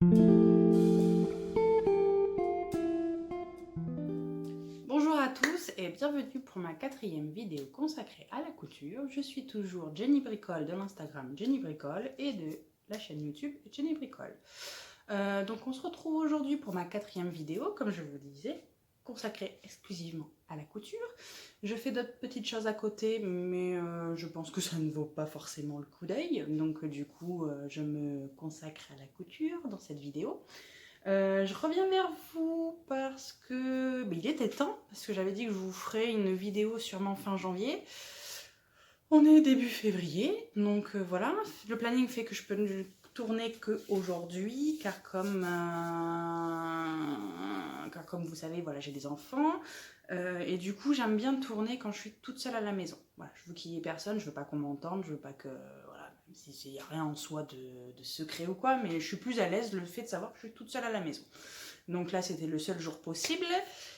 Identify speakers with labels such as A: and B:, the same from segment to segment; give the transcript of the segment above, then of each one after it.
A: Bonjour à tous et bienvenue pour ma 4e vidéo consacrée à la couture. Je suis toujours Jenny Bricole de l'Instagram Jenny Bricole et de la chaîne YouTube Jenny Bricole. Donc on se retrouve aujourd'hui pour ma 4e vidéo, comme je vous disais, consacrée exclusivement à la couture. Je fais d'autres petites choses à côté, mais je pense que ça ne vaut pas forcément le coup d'œil. Donc du coup, je me consacre à la couture dans cette vidéo. Je reviens vers vous parce que il était temps, parce que j'avais dit que je vous ferais une vidéo sûrement fin janvier. On est début février, donc voilà, le planning fait que je peux ne tourner qu'aujourd'hui, car comme vous savez, voilà, j'ai des enfants, et du coup j'aime bien tourner quand je suis toute seule à la maison. Voilà, je veux qu'il y ait personne, je veux pas qu'on m'entende, je veux pas que, voilà, même s'il n'y a rien en soi de secret ou quoi, mais je suis plus à l'aise le fait de savoir que je suis toute seule à la maison. Donc là c'était le seul jour possible.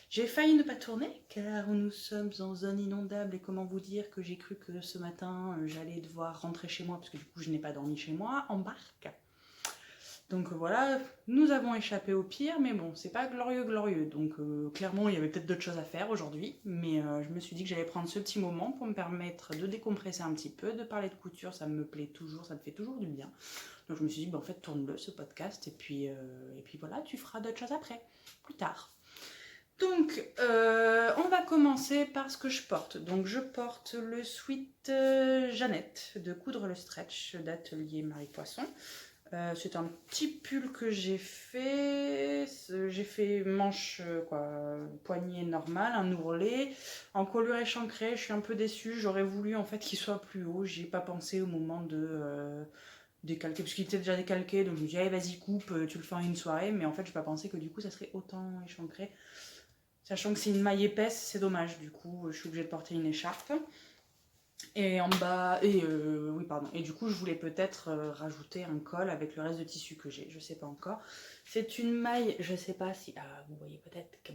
A: J'ai failli ne pas tourner car nous sommes en zone inondable et comment vous dire que j'ai cru que ce matin j'allais devoir rentrer chez moi parce que du coup je n'ai pas dormi chez moi en barque. Donc voilà, nous avons échappé au pire, mais bon, c'est pas glorieux. Donc clairement, il y avait peut-être d'autres choses à faire aujourd'hui, mais je me suis dit que j'allais prendre ce petit moment pour me permettre de décompresser un petit peu, de parler de couture, ça me plaît toujours, ça me fait toujours du bien. Donc je me suis dit, en fait, tourne-le ce podcast, et puis voilà, tu feras d'autres choses après, plus tard. Donc, on va commencer par ce que je porte. Donc, je porte le sweat Jeannette de Coudre le Stretch d'Atelier Marie Poisson. C'est un petit pull que j'ai fait. J'ai fait manche, poignée normale, un ourlet, en colure échancrée. Je suis un peu déçue. J'aurais voulu en fait qu'il soit plus haut. J'y ai pas pensé au moment de décalquer, parce qu'il était déjà décalqué. Donc je me dis, allez, vas-y, coupe, tu le fais en une soirée. Mais en fait, j'ai pas pensé que du coup, ça serait autant échancré. Sachant que c'est une maille épaisse, c'est dommage. Du coup, je suis obligée de porter une écharpe. Et en bas, et du coup je voulais peut-être rajouter un col avec le reste de tissu que j'ai, je sais pas encore. C'est une maille, je sais pas si, vous voyez peut-être que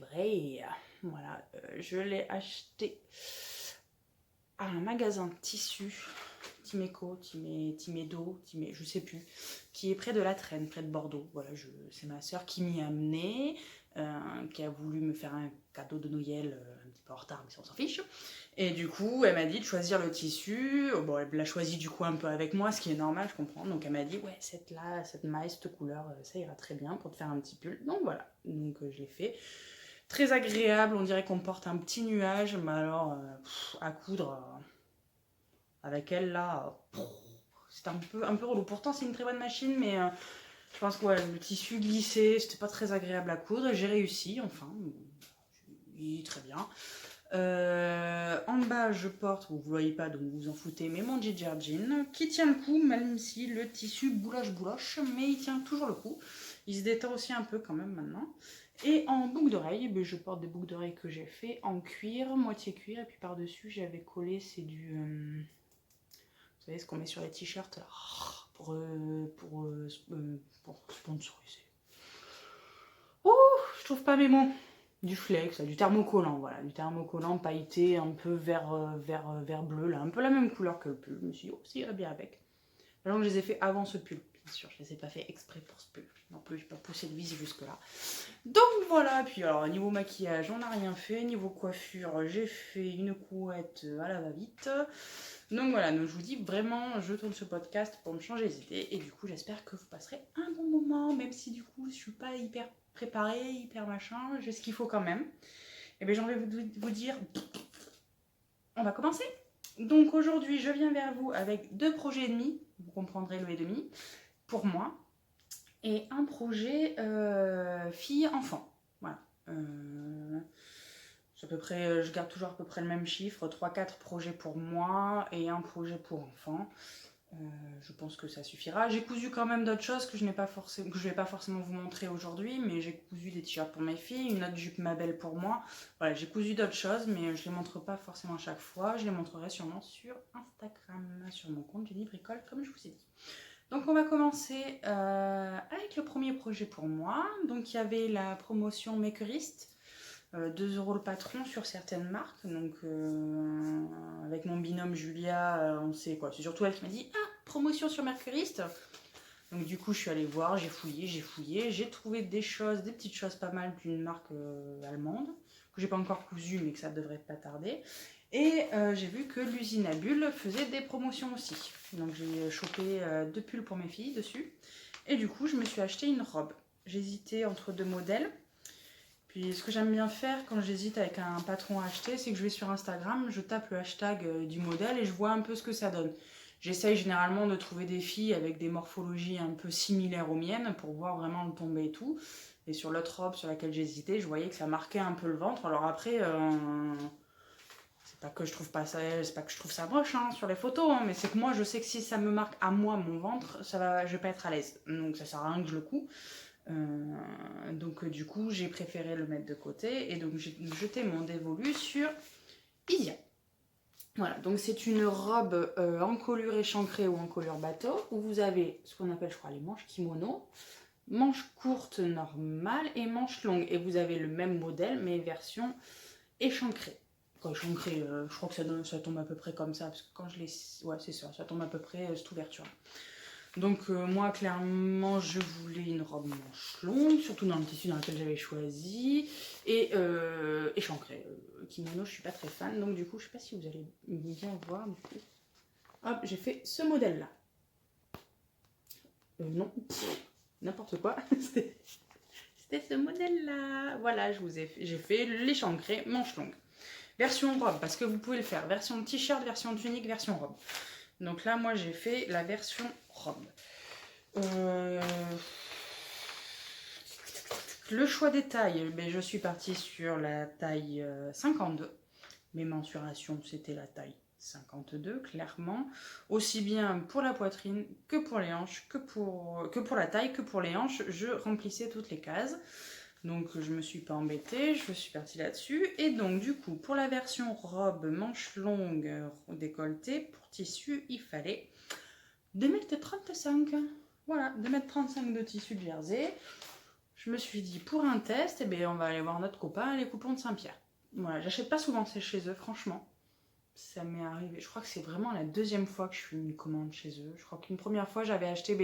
A: voilà, je l'ai acheté à un magasin de tissu, Timeco, Timedo, je sais plus, qui est près de la Traîne, près de Bordeaux. Voilà, c'est ma soeur qui m'y a amené, qui a voulu me faire un cadeau de Noël un petit peu en retard, mais ça on s'en fiche. Et du coup, elle m'a dit de choisir le tissu. Bon, elle l'a choisi du coup un peu avec moi, ce qui est normal, je comprends. Donc elle m'a dit, ouais, cette maille, cette couleur, ça ira très bien pour te faire un petit pull. Donc voilà, donc je l'ai fait. Très agréable, on dirait qu'on porte un petit nuage, mais alors à coudre avec elle là, c'est un peu relou. Pourtant c'est une très bonne machine, mais je pense que ouais, le tissu glissé, c'était pas très agréable à coudre. J'ai réussi, enfin, oui, très bien. En bas, je porte, vous ne voyez pas donc vous vous en foutez, mais mon ginger jean qui tient le coup, même si le tissu bouloche, mais il tient toujours le coup. Il se détend aussi un peu quand même maintenant. Et en boucle d'oreille, je porte des boucles d'oreilles que j'ai fait en cuir, moitié cuir, et puis par-dessus j'avais collé, c'est du. Vous savez ce qu'on met sur les t-shirts là, pour sponsoriser. Oh, je trouve pas mes mots. Du flex, du thermocollant, voilà, du thermocollant pailleté un peu vert bleu, là, un peu la même couleur que le pull. Je me suis dit, oh, ça irait bien avec. Alors, je les ai fait avant ce pull, bien sûr, je les ai pas fait exprès pour ce pull. Non plus, j'ai pas poussé le vis jusque-là. Donc voilà, puis alors, niveau maquillage, on n'a rien fait. Niveau coiffure, j'ai fait une couette à la va-vite. Donc voilà, donc je vous dis vraiment, je tourne ce podcast pour me changer les idées. Et du coup, j'espère que vous passerez un bon moment, même si du coup, je suis pas hyper préparée, hyper machin, j'ai ce qu'il faut quand même. Et bien j'ai envie de vous dire, on va commencer. Donc aujourd'hui, je viens vers vous avec 2 projets et demi, vous comprendrez le et demi, pour moi, et un projet fille-enfant. Voilà. À peu près, je garde toujours à peu près le même chiffre, 3-4 projets pour moi et un projet pour enfant. Je pense que ça suffira. J'ai cousu quand même d'autres choses que je ne vais pas forcément vous montrer aujourd'hui, mais j'ai cousu des t-shirts pour mes filles, une autre jupe Mabel pour moi. Voilà, j'ai cousu d'autres choses, mais je ne les montre pas forcément à chaque fois. Je les montrerai sûrement sur Instagram, sur mon compte Jenny Bricole, comme je vous ai dit. Donc on va commencer avec le premier projet pour moi. Donc il y avait la promotion Makerist. 2 € le patron sur certaines marques. Donc, avec mon binôme Julia, on sait quoi. C'est surtout elle qui m'a dit, ah, promotion sur Mercuriste. Donc du coup, je suis allée voir, j'ai fouillé, j'ai trouvé des petites choses pas mal d'une marque allemande, que j'ai pas encore cousu, mais que ça devrait pas tarder. Et j'ai vu que l'usine à bulles faisait des promotions aussi. Donc j'ai chopé 2 pulls pour mes filles dessus. Et du coup, je me suis acheté une robe. J'hésitais entre 2 modèles. Puis ce que j'aime bien faire quand j'hésite avec un patron à acheter, c'est que je vais sur Instagram, je tape le hashtag du modèle et je vois un peu ce que ça donne. J'essaye généralement de trouver des filles avec des morphologies un peu similaires aux miennes pour voir vraiment le tombé et tout. Et sur l'autre robe sur laquelle j'hésitais, je voyais que ça marquait un peu le ventre. Alors après, c'est pas que je trouve pas ça, c'est pas que je trouve ça moche hein, sur les photos, hein, mais c'est que moi je sais que si ça me marque à moi mon ventre, je vais pas être à l'aise. Donc ça sert à rien que je le couds. Donc du coup j'ai préféré le mettre de côté et donc j'ai jeté mon dévolu sur Isia. Voilà, donc c'est une robe encolure échancrée ou encolure bateau où vous avez ce qu'on appelle je crois les manches kimono, manches courtes normales et manches longues et vous avez le même modèle mais version échancrée. Quand échancrée, je crois que ça tombe à peu près comme ça parce que quand je l'ai... Ouais c'est ça tombe à peu près cette ouverture là. Donc moi clairement je voulais une robe manche longue, surtout dans le tissu dans lequel j'avais choisi, et échancrée. Kimono je suis pas très fan, donc du coup je sais pas si vous allez bien voir du coup. Hop, j'ai fait ce modèle là. Non, n'importe quoi, c'était ce modèle là. Voilà, j'ai fait l'échancrée manche longue. Version robe, parce que vous pouvez le faire, version t-shirt, version tunique, version robe. Donc là moi j'ai fait la version robe. Le choix des tailles, je suis partie sur la taille 52. Mes mensurations, c'était la taille 52, clairement. Aussi bien pour la poitrine que pour les hanches, que pour la taille, que pour les hanches, je remplissais toutes les cases. Donc je me suis pas embêtée, je suis partie là-dessus. Et donc du coup, pour la version robe, manche longue, décolletée, pour tissu, il fallait 2,35 m. Voilà, 2,35 m de tissu de jersey. Je me suis dit, pour un test, on va aller voir notre copain, les coupons de Saint-Pierre. Voilà, j'achète pas souvent chez eux, franchement. Ça m'est arrivé, je crois que c'est vraiment la deuxième fois que je fais une commande chez eux. Je crois qu'une première fois, j'avais acheté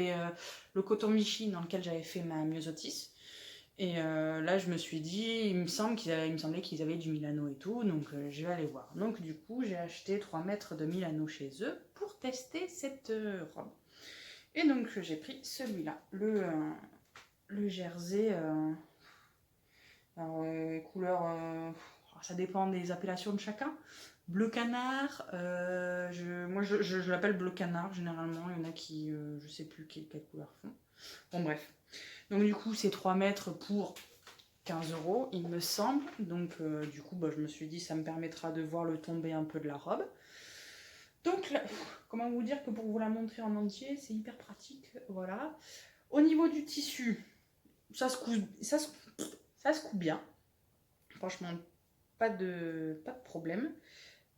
A: le coton Michi dans lequel j'avais fait ma myosotis. Et là, je me suis dit, il me semblait qu'ils avaient du Milano et tout, donc je vais aller voir. Donc du coup, j'ai acheté 3 mètres de Milano chez eux pour tester cette robe. Et donc j'ai pris celui-là, le jersey, couleur, ça dépend des appellations de chacun. Bleu canard, moi je l'appelle bleu canard généralement, il y en a qui, je sais plus quelle couleur font. Bon bref, donc du coup c'est 3 mètres pour 15 € il me semble, donc du coup je me suis dit ça me permettra de voir le tombé un peu de la robe. Donc là, comment vous dire que pour vous la montrer en entier, c'est hyper pratique, voilà. Au niveau du tissu, ça se coud bien. Franchement, pas de problème.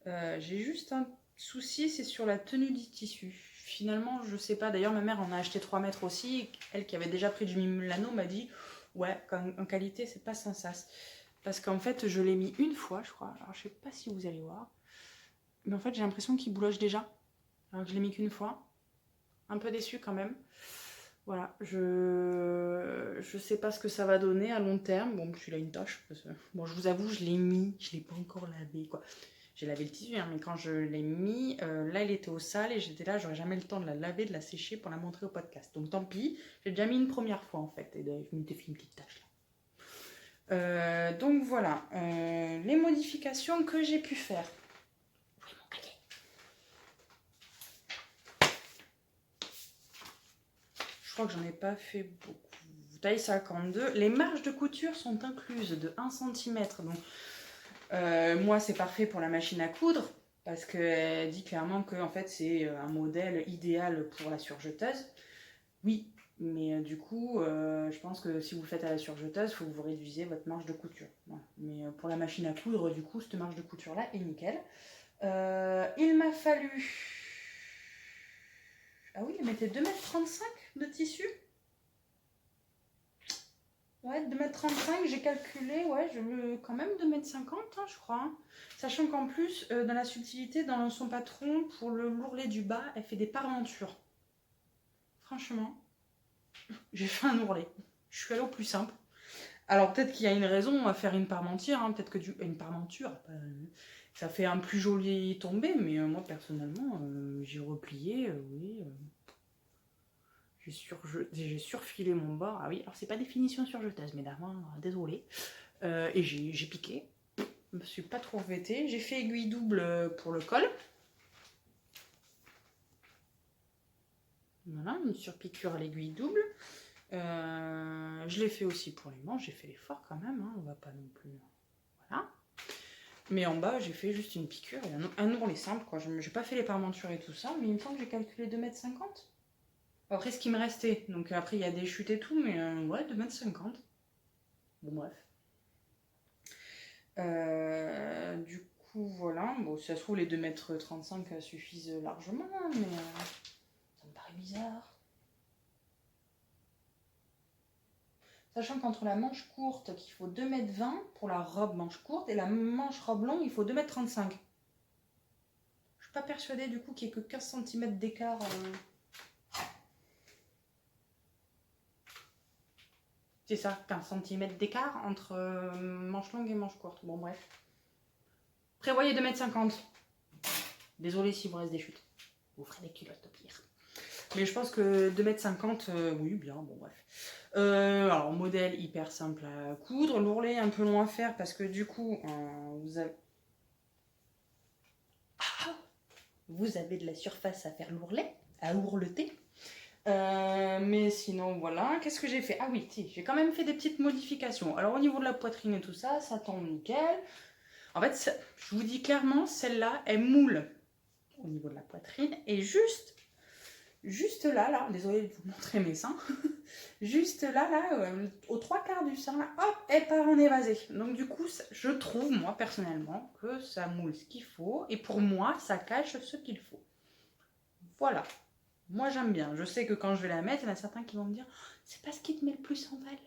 A: J'ai juste un souci, c'est sur la tenue du tissu. Finalement, je sais pas. D'ailleurs, ma mère en a acheté 3 mètres aussi. Elle qui avait déjà pris du Milano m'a dit ouais, en qualité, c'est pas sans sas. Parce qu'en fait, je l'ai mis une fois, je crois. Alors, je sais pas si vous allez voir. Mais en fait, j'ai l'impression qu'il bouloche déjà. Alors que je l'ai mis qu'une fois. Un peu déçue quand même. Voilà, je sais pas ce que ça va donner à long terme. Bon, celui-là une tâche. Bon, je vous avoue, je l'ai mis, je l'ai pas encore lavé, quoi. J'ai lavé le tissu, hein, mais quand je l'ai mis, là, il était au sale et j'étais là, j'aurais jamais le temps de la laver, de la sécher pour la montrer au podcast. Donc tant pis, j'ai déjà mis une première fois en fait, et je m'étais fait une petite tâche là. Donc voilà, les modifications que j'ai pu faire. Je crois que j'en ai pas fait beaucoup. Taille 52. Les marges de couture sont incluses de 1 cm. Donc, moi, c'est parfait pour la machine à coudre parce qu'elle dit clairement que en fait, c'est un modèle idéal pour la surjeteuse. Oui, mais du coup, je pense que si vous le faites à la surjeteuse, il faut que vous réduisiez votre marge de couture. Voilà. Mais pour la machine à coudre, du coup, cette marge de couture-là est nickel. Il m'a fallu... Ah oui, elle mettait 2,35 m de tissu. Ouais, 2,35 m, j'ai calculé, ouais, je veux quand même 2,50 m, hein, je crois. Sachant qu'en plus, dans la subtilité, dans son patron, pour le l'ourlet du bas, elle fait des parentures. Franchement, j'ai fait un ourlet. Je suis allée au plus simple. Alors peut-être qu'il y a une raison à faire une parmentière, hein, peut-être que une parmenture, ça fait un plus joli tombé, mais moi personnellement, j'ai replié, oui. J'ai surfilé mon bord. Ah oui, alors c'est pas des finitions surjeteuses, mesdames, hein, désolé. Et j'ai piqué. Je me suis pas trop embêtée. J'ai fait aiguille double pour le col. Voilà, une surpiqûre à l'aiguille double. Je l'ai fait aussi pour les manches, j'ai fait l'effort quand même, hein, on va pas non plus... Voilà. Mais en bas, j'ai fait juste une piqûre et un ourlet simple, quoi. J'ai pas fait les parmentures et tout ça, mais il me semble que j'ai calculé 2,50 m. Après, ce qui me restait, donc après, il y a des chutes et tout, mais ouais, 2,50 m. Bon, bref. Du coup, voilà. Bon, si ça se trouve, les 2,35 m suffisent largement, hein, mais ça me paraît bizarre. Sachant qu'entre la manche courte, qu'il faut 2,20 m pour la robe manche courte, et la manche robe longue, il faut 2,35 m. Je suis pas persuadée du coup qu'il n'y ait que 15 cm d'écart. C'est ça, 15 cm d'écart entre manche longue et manche courte. Bon, bref. Prévoyez 2,50 m. Désolée s'il vous reste des chutes. Vous ferez des culottes au pire. Mais je pense que 2,50 m, oui, bien, bon, bref. Alors, modèle hyper simple à coudre. L'ourlet un peu long à faire parce que du coup, vous avez de la surface à faire l'ourlet, à ourleter. Mais sinon, voilà. Qu'est-ce que j'ai fait? Ah oui, si, j'ai quand même fait des petites modifications. Alors, au niveau de la poitrine et tout ça, ça tombe nickel. En fait, je vous dis clairement, celle-là, elle moule au niveau de la poitrine. Et juste là, désolée de vous montrer mes seins, juste là, aux 3/4 du sein, là, hop, elle part en évasé. Donc du coup, je trouve, moi, personnellement, que ça moule ce qu'il faut, et pour moi, ça cache ce qu'il faut. Voilà. Moi, j'aime bien. Je sais que quand je vais la mettre, il y en a certains qui vont me dire, c'est pas ce qui te met le plus en valeur.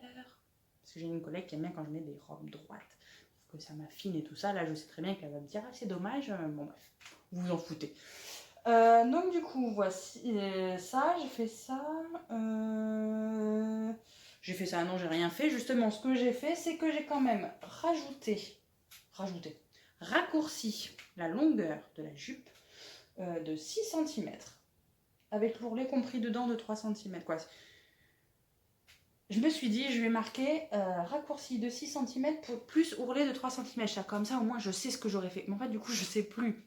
A: Parce que j'ai une collègue qui aime bien quand je mets des robes droites, que ça m'affine et tout ça. Là, je sais très bien qu'elle va me dire, ah, c'est dommage. Bon, bref, vous vous en foutez. Donc du coup, voici ça, j'ai fait ça. J'ai fait ça, non, j'ai rien fait. Justement, ce que j'ai fait, c'est que j'ai quand même raccourci la longueur de la jupe de 6 cm. Avec l'ourlet compris dedans de 3 cm, quoi. Je me suis dit, je vais marquer raccourci de 6 cm plus ourlet de 3 cm. Comme ça, au moins, je sais ce que j'aurais fait. Mais en fait, du coup, je sais plus.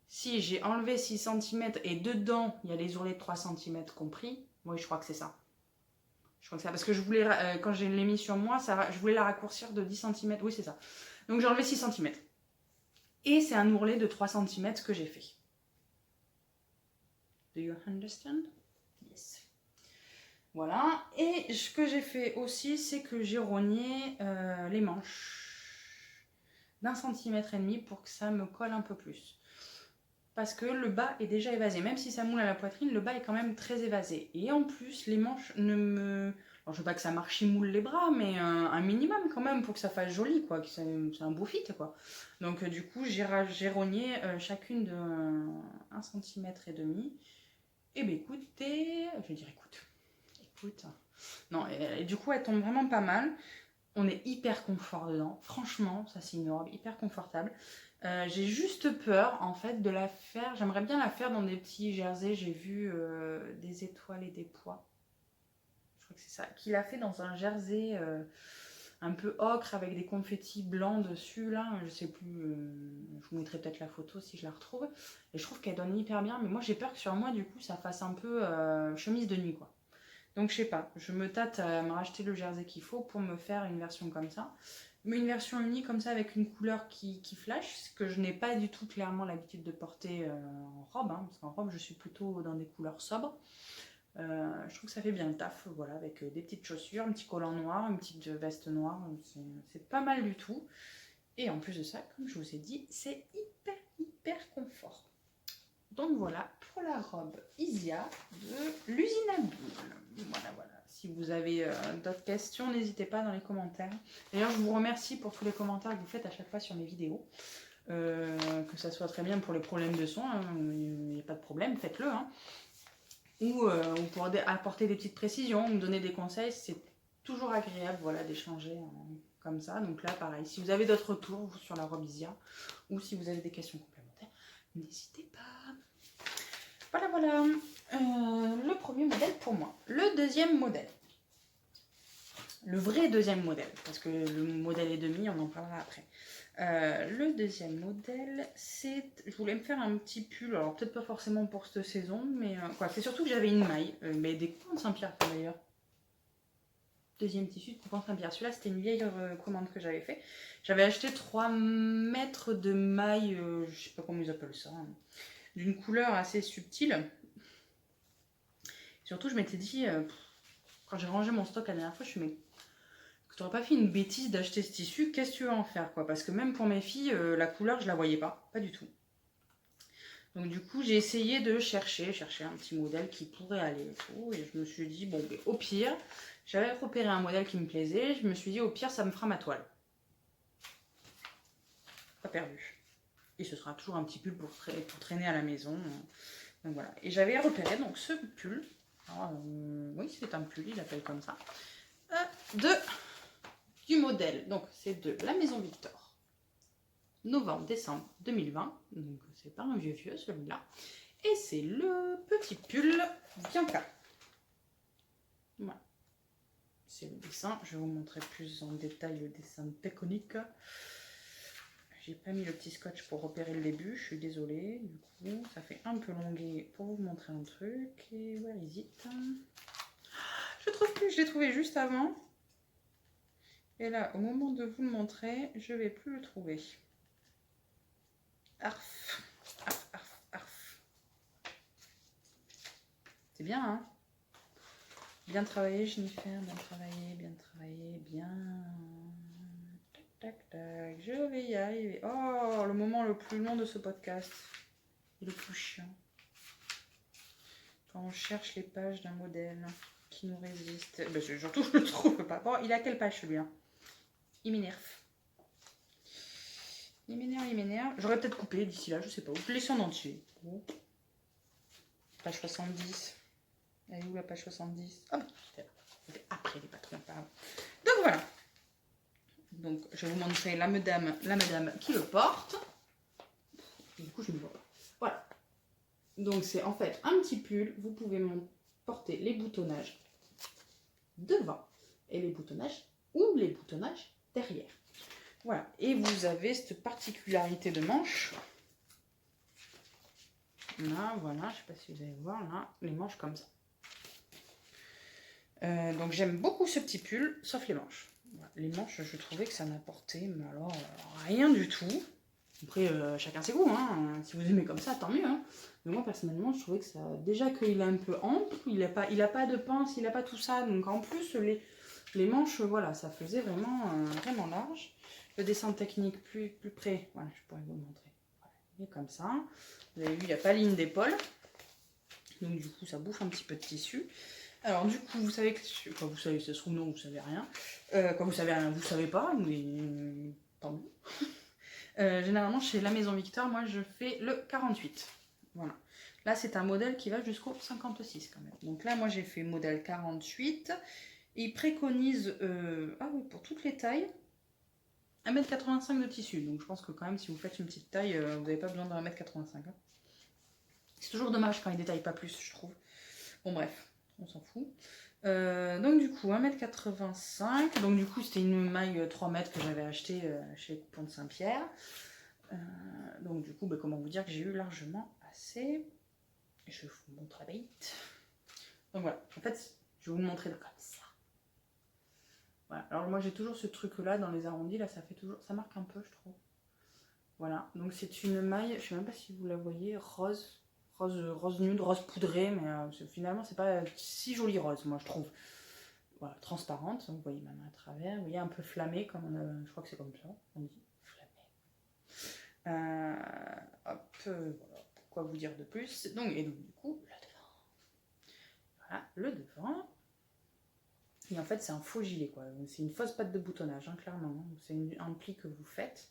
A: Si j'ai enlevé 6 cm et dedans, il y a les ourlets de 3 cm compris, oui, je crois que c'est ça. Je crois que c'est ça. Parce que je voulais, quand je l'ai mis sur moi, je voulais la raccourcir de 10 cm. Oui, c'est ça. Donc j'ai enlevé 6 cm. Et c'est un ourlet de 3 cm que j'ai fait. Do you understand? Yes. Voilà. Et ce que j'ai fait aussi, c'est que j'ai rogné les manches d'1,5 cm pour que ça me colle un peu plus. Parce que le bas est déjà évasé. Même si ça moule à la poitrine, le bas est quand même très évasé. Et en plus, les manches ne me... Alors, je veux pas que ça marche-moule les bras, mais un minimum quand même pour que ça fasse joli, quoi. Que c'est un beau fit, quoi. Donc, du coup, j'ai rogné chacune de 1,5 cm. Et bien, écoutez... Je vais dire écoute. Non, et du coup, elle tombe vraiment pas mal. On est hyper confort dedans. Franchement, ça, c'est une robe hyper confortable. J'ai juste peur en fait de la faire, j'aimerais bien la faire dans des petits jerseys, j'ai vu des étoiles et des pois, je crois que c'est ça, qui l'a fait dans un jersey un peu ocre avec des confettis blancs dessus là, je sais plus, je vous mettrai peut-être la photo si je la retrouve, et je trouve qu'elle donne hyper bien, mais moi j'ai peur que sur moi du coup ça fasse un peu chemise de nuit quoi. Donc je sais pas, je me tâte à me racheter le jersey qu'il faut pour me faire une version comme ça. Mais une version unie comme ça avec une couleur qui flash, ce que je n'ai pas du tout clairement l'habitude de porter en robe, hein, parce qu'en robe je suis plutôt dans des couleurs sobres. Je trouve que ça fait bien le taf, voilà, avec des petites chaussures, un petit collant noir, une petite veste noire, c'est pas mal du tout. Et en plus de ça, comme je vous ai dit, c'est hyper confort. Donc voilà pour la robe Isia de l'usine à bulles. Voilà. Si vous avez d'autres questions, n'hésitez pas dans les commentaires. D'ailleurs, je vous remercie pour tous les commentaires que vous faites à chaque fois sur mes vidéos. Que ça soit très bien pour les problèmes de son, il n'y a pas de problème, faites-le. Hein. ou pour apporter des petites précisions, ou me donner des conseils. C'est toujours agréable, voilà, d'échanger comme ça. Donc là, pareil, si vous avez d'autres retours sur la robe Isia, ou si vous avez des questions complémentaires, n'hésitez pas. Voilà, voilà. Le premier modèle pour moi. Le deuxième modèle. Le vrai deuxième modèle, parce que le modèle et demi, on en parlera après. Le deuxième modèle, c'est... Je voulais me faire un petit pull, alors peut-être pas forcément pour cette saison, mais quoi, c'est surtout que j'avais une maille, mais des coupons de Saint-Pierre d'ailleurs. Deuxième tissu de coupons de Saint-Pierre. Celui-là, c'était une vieille commande que j'avais fait. J'avais acheté 3 mètres de maille, je sais pas comment ils appellent ça, hein, d'une couleur assez subtile. Surtout, je m'étais dit, quand j'ai rangé mon stock la dernière fois, je me suis dit, tu n'aurais pas fait une bêtise d'acheter ce tissu, qu'est-ce que tu veux en faire quoi? Parce que même pour mes filles, la couleur, je la voyais pas du tout. Donc du coup, j'ai essayé de chercher un petit modèle qui pourrait aller et tout. Et je me suis dit, bon, au pire, j'avais repéré un modèle qui me plaisait. Je me suis dit, au pire, ça me fera ma toile. Pas perdu. Et ce sera toujours un petit pull pour traîner à la maison. Donc voilà. Et j'avais repéré donc ce pull. Alors, oui, c'est un pull, il l'appelle comme ça. Du modèle. Donc c'est de la Maison Victor. Novembre-décembre 2020. Donc c'est pas un vieux celui-là. Et c'est le petit pull Bianca. Voilà. C'est le dessin. Je vais vous montrer plus en détail le dessin technique. J'ai pas mis le petit scotch pour repérer le début. Je suis désolée. Du coup, ça fait un peu longué pour vous montrer un truc. Et where is it? Je trouve plus. Je l'ai trouvé juste avant. Et là, au moment de vous le montrer, je vais plus le trouver. Arf, arf, arf, arf. C'est bien, hein? Bien travaillé, Jennifer, bien travaillé, bien travaillé, bien... Tac, tac, tac, je vais y arriver. Oh, le moment le plus long de ce podcast. Et le plus chiant. Quand on cherche les pages d'un modèle qui nous résiste. Ben, surtout, je ne le trouve pas. Bon, il a quelle page, celui-là? Il m'énerve. Il m'énerve, il m'énerve. J'aurais peut-être coupé d'ici là, je sais pas. Ou je laisse en entier. Bon. Page 70. Elle est où la page 70? Ah, c'était après les patrons, pardon. Donc voilà. Donc je vais vous montrer la madame qui le porte. Du coup, je ne vois pas. Voilà. Donc c'est en fait un petit pull. Vous pouvez porter les boutonnages devant et les boutonnages ou les boutonnages derrière. Voilà. Et vous avez cette particularité de manche. Là, voilà. Je ne sais pas si vous allez voir là, les manches comme ça. Donc j'aime beaucoup ce petit pull, sauf les manches. Voilà. Les manches, je trouvais que ça n'apportait, mais alors rien du tout. Après, chacun ses goûts, hein. Si vous aimez comme ça, tant mieux. Hein. Mais moi, personnellement, je trouvais que ça... Déjà qu'il est un peu ample, il n'a pas de pince, il n'a pas tout ça. Donc en plus, les manches, voilà, ça faisait vraiment large. Le dessin technique plus près, voilà, je pourrais vous le montrer. Voilà, il est comme ça. Vous avez vu, il n'y a pas ligne d'épaule. Donc du coup, ça bouffe un petit peu de tissu. Alors du coup, vous savez que... Enfin, vous savez, ça se trouve, non, vous savez rien. Quand vous savez rien, vous savez pas, mais tant mieux. Généralement, chez la Maison Victor, moi, je fais le 48. Voilà. Là, c'est un modèle qui va jusqu'au 56 quand même. Donc là, moi, j'ai fait modèle 48. Et il préconise, ah oui, pour toutes les tailles, 1,85 m de tissu. Donc je pense que quand même, si vous faites une petite taille, vous n'avez pas besoin d'un 1,85 m. Hein. C'est toujours dommage quand il détaille pas plus, je trouve. Bon, bref, on s'en fout. Donc du coup 1,85 m, donc du coup c'était une maille 3 mètres que j'avais acheté chez les coupons de Saint-Pierre. Donc du coup, comment vous dire que j'ai eu largement assez. Je vous montre la bête. Donc voilà, en fait je vais vous le montrer comme ça. Voilà, alors moi j'ai toujours ce truc là dans les arrondis, là ça fait toujours, ça marque un peu je trouve. Voilà, donc c'est une maille, je sais même pas si vous la voyez, rose nude, rose poudré, mais finalement c'est pas si joli rose moi je trouve. Voilà, transparente, vous voyez même à travers, vous voyez un peu flammé, comme je crois que c'est comme ça, on dit flammé. Hop, voilà, pourquoi vous dire de plus. Donc, et donc du coup, le devant. Voilà, le devant. Et en fait, c'est un faux gilet, quoi. C'est une fausse patte de boutonnage, hein, clairement. C'est un pli que vous faites.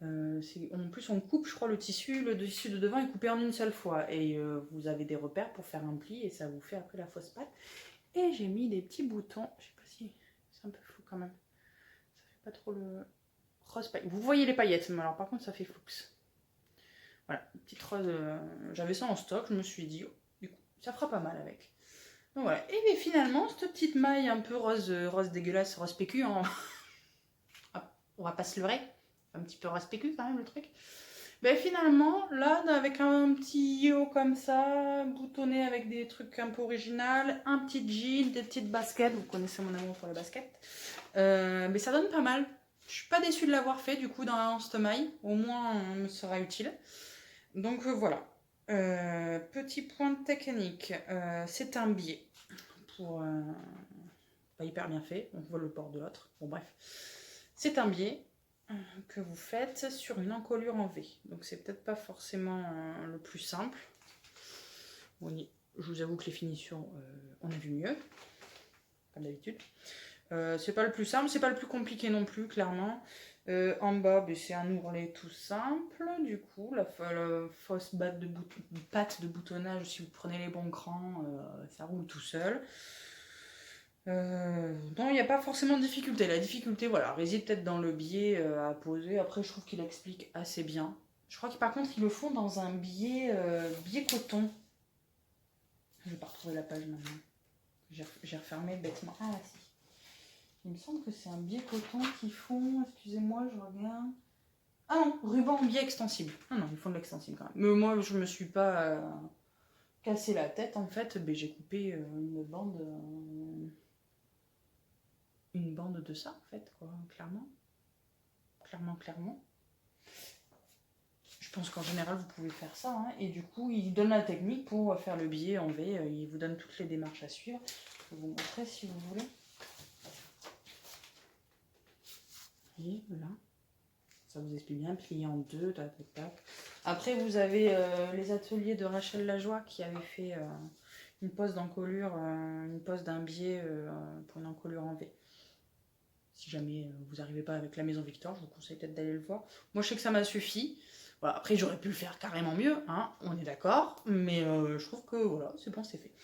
A: En plus, on coupe, je crois, le tissu de devant est coupé en une seule fois. Et vous avez des repères pour faire un pli et ça vous fait après la fausse patte. Et j'ai mis des petits boutons. Je sais pas si c'est un peu flou quand même. Ça fait pas trop le rose paille. Vous voyez les paillettes, mais alors par contre, ça fait flou. Voilà, une petite rose. J'avais ça en stock, je me suis dit, oh, du coup, ça fera pas mal avec. Donc voilà. Et bien, finalement, cette petite maille un peu rose, rose dégueulasse, rose PQ, hein, on va pas se leurrer. Un petit peu rose PQ quand même le truc. Ben finalement, là, avec un petit yo comme ça, boutonné avec des trucs un peu originaux, un petit jean, des petites baskets, vous connaissez mon amour pour les baskets, mais ça donne pas mal. Je suis pas déçue de l'avoir fait du coup dans cette maille, au moins on me sera utile. Donc voilà. Petit point technique, c'est un biais pour pas hyper bien fait, on voit le bord de l'autre. Bon bref, c'est un biais que vous faites sur une encolure en V. Donc c'est peut-être pas forcément le plus simple. Je vous avoue que les finitions, on a vu mieux, comme d'habitude. C'est pas le plus simple, c'est pas le plus compliqué non plus, clairement. En bas, c'est un ourlet tout simple. Du coup, la fausse patte de boutonnage, si vous prenez les bons crans, ça roule tout seul. Non, il n'y a pas forcément de difficulté. La difficulté, voilà, réside peut-être dans le biais à poser. Après, je trouve qu'il explique assez bien. Je crois que par contre, ils le font dans un biais coton. Je vais pas retrouver la page maintenant. J'ai refermé bêtement. Ah, si. Il me semble que c'est un biais coton qu'ils font. Excusez-moi, je regarde. Ah non, ruban en biais extensible. Ah non, ils font de l'extensible quand même. Mais moi, je me suis pas cassé la tête en fait. Ben, j'ai coupé une bande. Une bande de ça en fait, quoi, clairement. Clairement. Je pense qu'en général vous pouvez faire ça, hein. Et du coup il donne la technique pour faire le biais en V, il vous donne toutes les démarches à suivre. Je vais vous montrer si vous voulez. Et voilà, ça vous explique bien, plier en deux, tac tac tac. Après vous avez les ateliers de Rachel Lajoie qui avait fait une pose d'encolure, une pose d'un biais pour une encolure en V. Si jamais vous n'arrivez pas avec la Maison Victor, je vous conseille peut-être d'aller le voir. Moi, je sais que ça m'a suffi. Voilà, après, j'aurais pu le faire carrément mieux, hein, on est d'accord. Mais je trouve que voilà, c'est bon, c'est fait.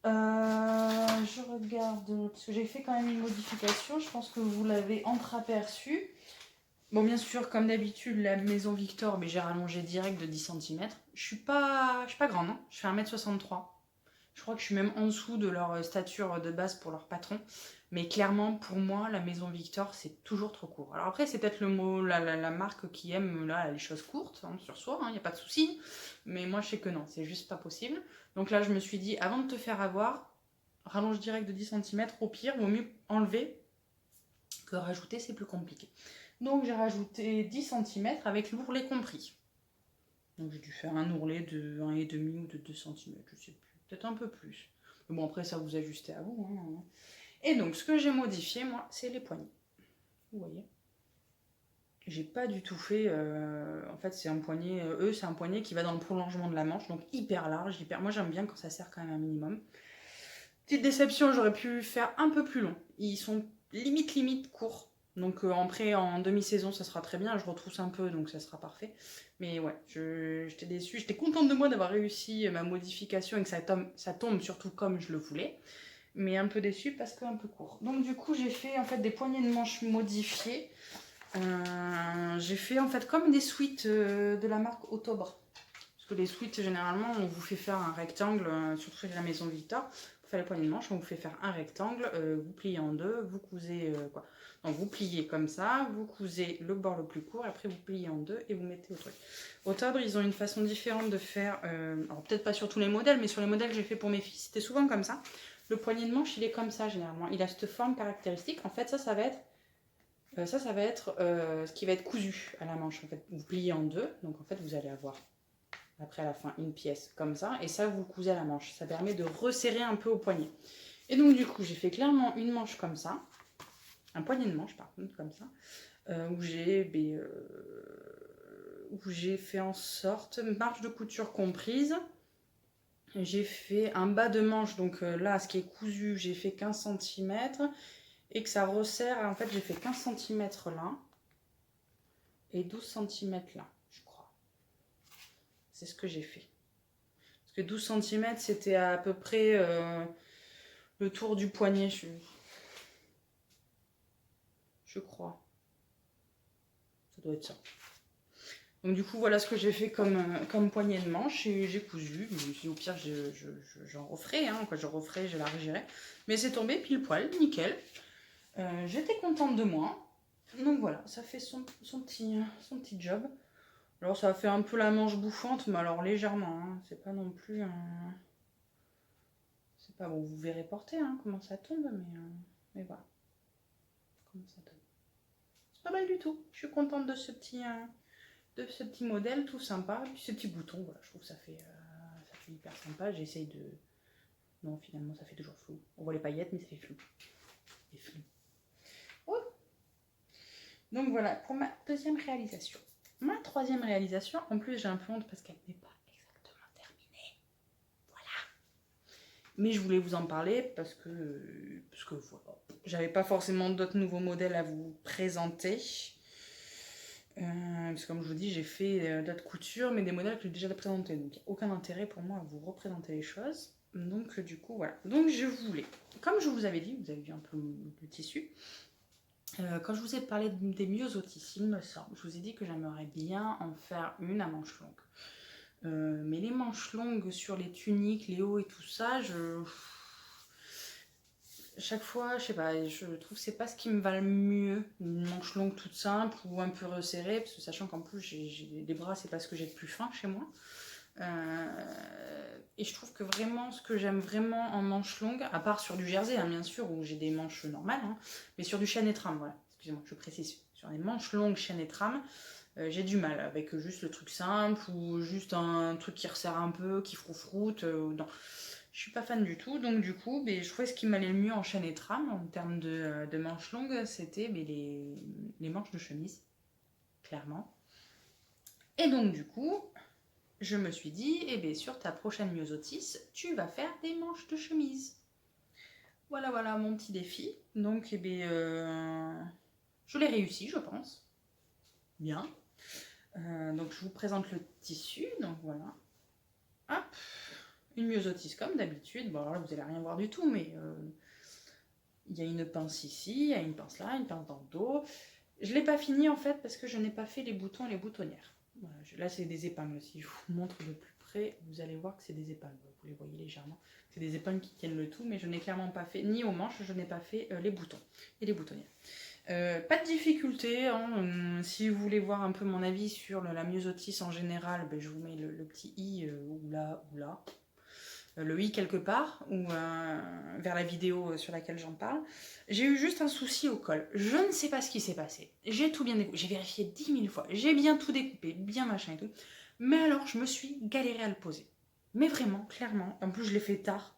A: Je regarde, parce que j'ai fait quand même une modification. Je pense que vous l'avez entreaperçu. Bon, bien sûr, comme d'habitude, la Maison Victor, mais j'ai rallongé direct de 10 cm. Je suis pas grande, hein, je fais 1m63. Je crois que je suis même en dessous de leur stature de base pour leur patron. Mais clairement, pour moi, la Maison Victor, c'est toujours trop court. Alors après, c'est peut-être le mot, la marque qui aime là, les choses courtes, hein, sur soi, il n'y a pas de souci. Mais moi, je sais que non, c'est juste pas possible. Donc là, je me suis dit, avant de te faire avoir, rallonge direct de 10 cm, au pire, vaut mieux enlever que rajouter, c'est plus compliqué. Donc j'ai rajouté 10 cm avec l'ourlet compris. Donc j'ai dû faire un ourlet de 1,5 ou de 2 cm, je sais plus. Peut-être un peu plus. Mais bon, après, ça vous ajustez à vous. Hein. Et donc, ce que j'ai modifié, moi, c'est les poignées. Vous voyez, j'ai pas du tout fait... en fait, c'est un poignet... c'est un poignet qui va dans le prolongement de la manche, donc hyper large. Moi, j'aime bien quand ça sert quand même un minimum. Petite déception, j'aurais pu faire un peu plus long. Ils sont limite courts. Donc en demi-saison, ça sera très bien. Je retrousse un peu, donc ça sera parfait. Mais ouais, j'étais déçue. J'étais contente de moi d'avoir réussi ma modification et que ça tombe surtout comme je le voulais. Mais un peu déçue parce que un peu court. Donc du coup, j'ai fait en fait des poignées de manche modifiées. J'ai fait en fait comme des suites de la marque Autobre. Parce que les suites, généralement, on vous fait faire un rectangle, surtout la Maison Victor. Pour faire les poignées de manche, on vous fait faire un rectangle, vous pliez en deux, vous cousez Donc vous pliez comme ça, vous cousez le bord le plus court, après vous pliez en deux et vous mettez au truc. Autobre, ils ont une façon différente de faire, alors peut-être pas sur tous les modèles, mais sur les modèles que j'ai fait pour mes filles, c'était souvent comme ça. Le poignet de manche, il est comme ça généralement. Il a cette forme caractéristique. En fait, ça va être ce qui va être cousu à la manche. En fait, vous pliez en deux, donc en fait, vous allez avoir après à la fin une pièce comme ça, et ça vous le cousez à la manche. Ça permet de resserrer un peu au poignet. Et donc du coup, j'ai fait clairement une manche comme ça, un poignet de manche par contre comme ça, où j'ai fait en sorte, marge de couture comprise. J'ai fait un bas de manche, donc là, ce qui est cousu, j'ai fait 15 cm. Et que ça resserre, en fait, j'ai fait 15 cm là. et 12 cm là, je crois. C'est ce que j'ai fait. Parce que 12 cm, c'était à peu près le tour du poignet, je crois. Ça doit être ça. Donc du coup, voilà ce que j'ai fait comme poignée de manche. Et j'ai cousu. Au pire, j'en referai. Hein, quoi, je referai, j'élargirai. Mais c'est tombé pile poil, nickel. J'étais contente de moi. Donc voilà, ça fait son petit job. Alors ça fait un peu la manche bouffante, mais alors légèrement. Hein. C'est pas non plus un... C'est pas bon, vous verrez porter hein, comment ça tombe, mais voilà. Comment ça tombe. C'est pas mal du tout. Je suis contente de ce petit modèle tout sympa. Et puis ce petit bouton, voilà, je trouve que ça fait hyper sympa. J'essaye de... Non, finalement, ça fait toujours flou. On voit les paillettes, mais ça fait flou. C'est flou. Oh. Donc voilà, pour ma deuxième réalisation. Ma troisième réalisation, en plus j'ai un peu honte parce qu'elle n'est pas exactement terminée. Voilà. Mais je voulais vous en parler parce que voilà, j'avais pas forcément d'autres nouveaux modèles à vous présenter. Parce que comme je vous dis, j'ai fait d'autres coutures, mais des modèles que j'ai déjà présentés. Donc il n'y a aucun intérêt pour moi à vous représenter les choses. Donc du coup, voilà. Donc je voulais, comme je vous avais dit, vous avez vu un peu le tissu. Quand je vous ai parlé des myosotis, il me semble, je vous ai dit que j'aimerais bien en faire une à manches longues. Mais les manches longues sur les tuniques, les hauts et tout ça, chaque fois, je sais pas, je trouve que c'est pas ce qui me va le mieux. Une manche longue toute simple ou un peu resserrée, parce que sachant qu'en plus, les bras, c'est pas ce que j'ai de plus fin chez moi. Et je trouve que vraiment, ce que j'aime vraiment en manche longue, à part sur du jersey, hein, bien sûr, où j'ai des manches normales, hein, mais sur du chêne et trame, voilà, excusez-moi, je précise, sur les manches longues chêne et trame, j'ai du mal avec juste le truc simple ou juste un truc qui resserre un peu, qui froufroute, non. Je suis pas fan du tout, donc du coup, je trouvais ce qui m'allait le mieux en chaîne et trame en termes de manches longues, c'était les manches de chemise, clairement. Et donc du coup, je me suis dit, sur ta prochaine myosotis, tu vas faire des manches de chemise. Voilà, voilà mon petit défi. Donc, je l'ai réussi, je pense. Bien. Donc, je vous présente le tissu. Donc, voilà. Hop. Une myosotis comme d'habitude. Bon, alors là, vous n'allez rien voir du tout, mais il y a une pince ici, il y a une pince là, une pince dans le dos. Je ne l'ai pas fini, en fait, parce que je n'ai pas fait les boutons et les boutonnières. Voilà, là, c'est des épingles. Si je vous montre de plus près, vous allez voir que c'est des épingles. Vous les voyez légèrement. C'est des épingles qui tiennent le tout, mais je n'ai clairement pas fait, ni aux manches, je n'ai pas fait les boutons et les boutonnières. Pas de difficulté, hein, si vous voulez voir un peu mon avis sur la myosotis en général, je vous mets le petit i ou là, le i quelque part, ou vers la vidéo sur laquelle j'en parle. J'ai eu juste un souci au col. Je ne sais pas ce qui s'est passé. J'ai tout bien découpé. J'ai vérifié 10 000 fois. J'ai bien tout découpé, bien machin et tout. Mais alors, je me suis galérée à le poser. Mais vraiment, clairement. En plus, je l'ai fait tard.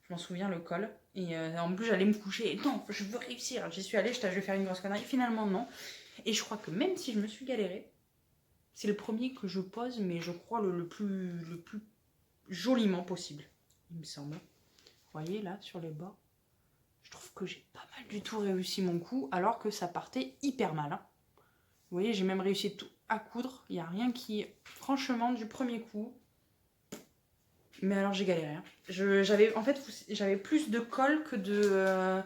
A: Je m'en souviens, le col. Et en plus, j'allais me coucher. Et non, je veux réussir. J'y suis allée, je vais faire une grosse connerie. Finalement, non. Et je crois que même si je me suis galérée, c'est le premier que je pose, mais je crois le plus joliment possible, il me semble. Vous voyez là sur les bas, je trouve que j'ai pas mal du tout réussi mon coup, alors que ça partait hyper mal. Hein. Vous voyez, j'ai même réussi tout à coudre. Il n'y a rien qui, franchement, du premier coup. Mais alors j'ai galéré. Hein. J'avais plus de colle que de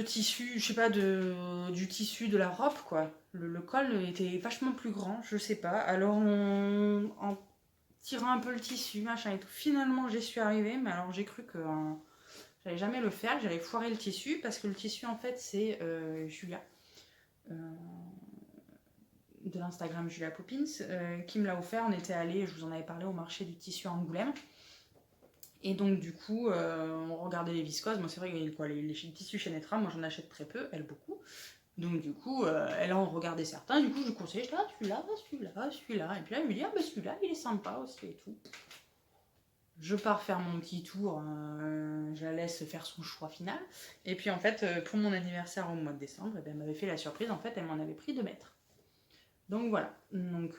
A: tissu, je sais pas, du tissu de la robe quoi. Le col était vachement plus grand, je sais pas. Alors en tirant un peu le tissu, machin et tout. Finalement, j'y suis arrivée, mais alors j'ai cru que j'allais jamais le faire, que j'allais foirer le tissu, parce que le tissu, en fait, c'est Julia, de l'Instagram Julia Poppins, qui me l'a offert. On était allés, je vous en avais parlé, au marché du tissu à Angoulême. Et donc, du coup, on regardait les viscoses. Moi, c'est vrai que les tissus chez Netra, moi, j'en achète très peu, elle beaucoup. Donc du coup, elle en regardait certains, du coup je lui conseillais, celui-là. Et puis là, elle me dit, ah bah celui-là, il est sympa aussi et tout. Je pars faire mon petit tour, je la laisse faire son choix final. Et puis en fait, pour mon anniversaire au mois de décembre, elle m'avait fait la surprise, en fait, elle m'en avait pris 2 mètres. Donc voilà, donc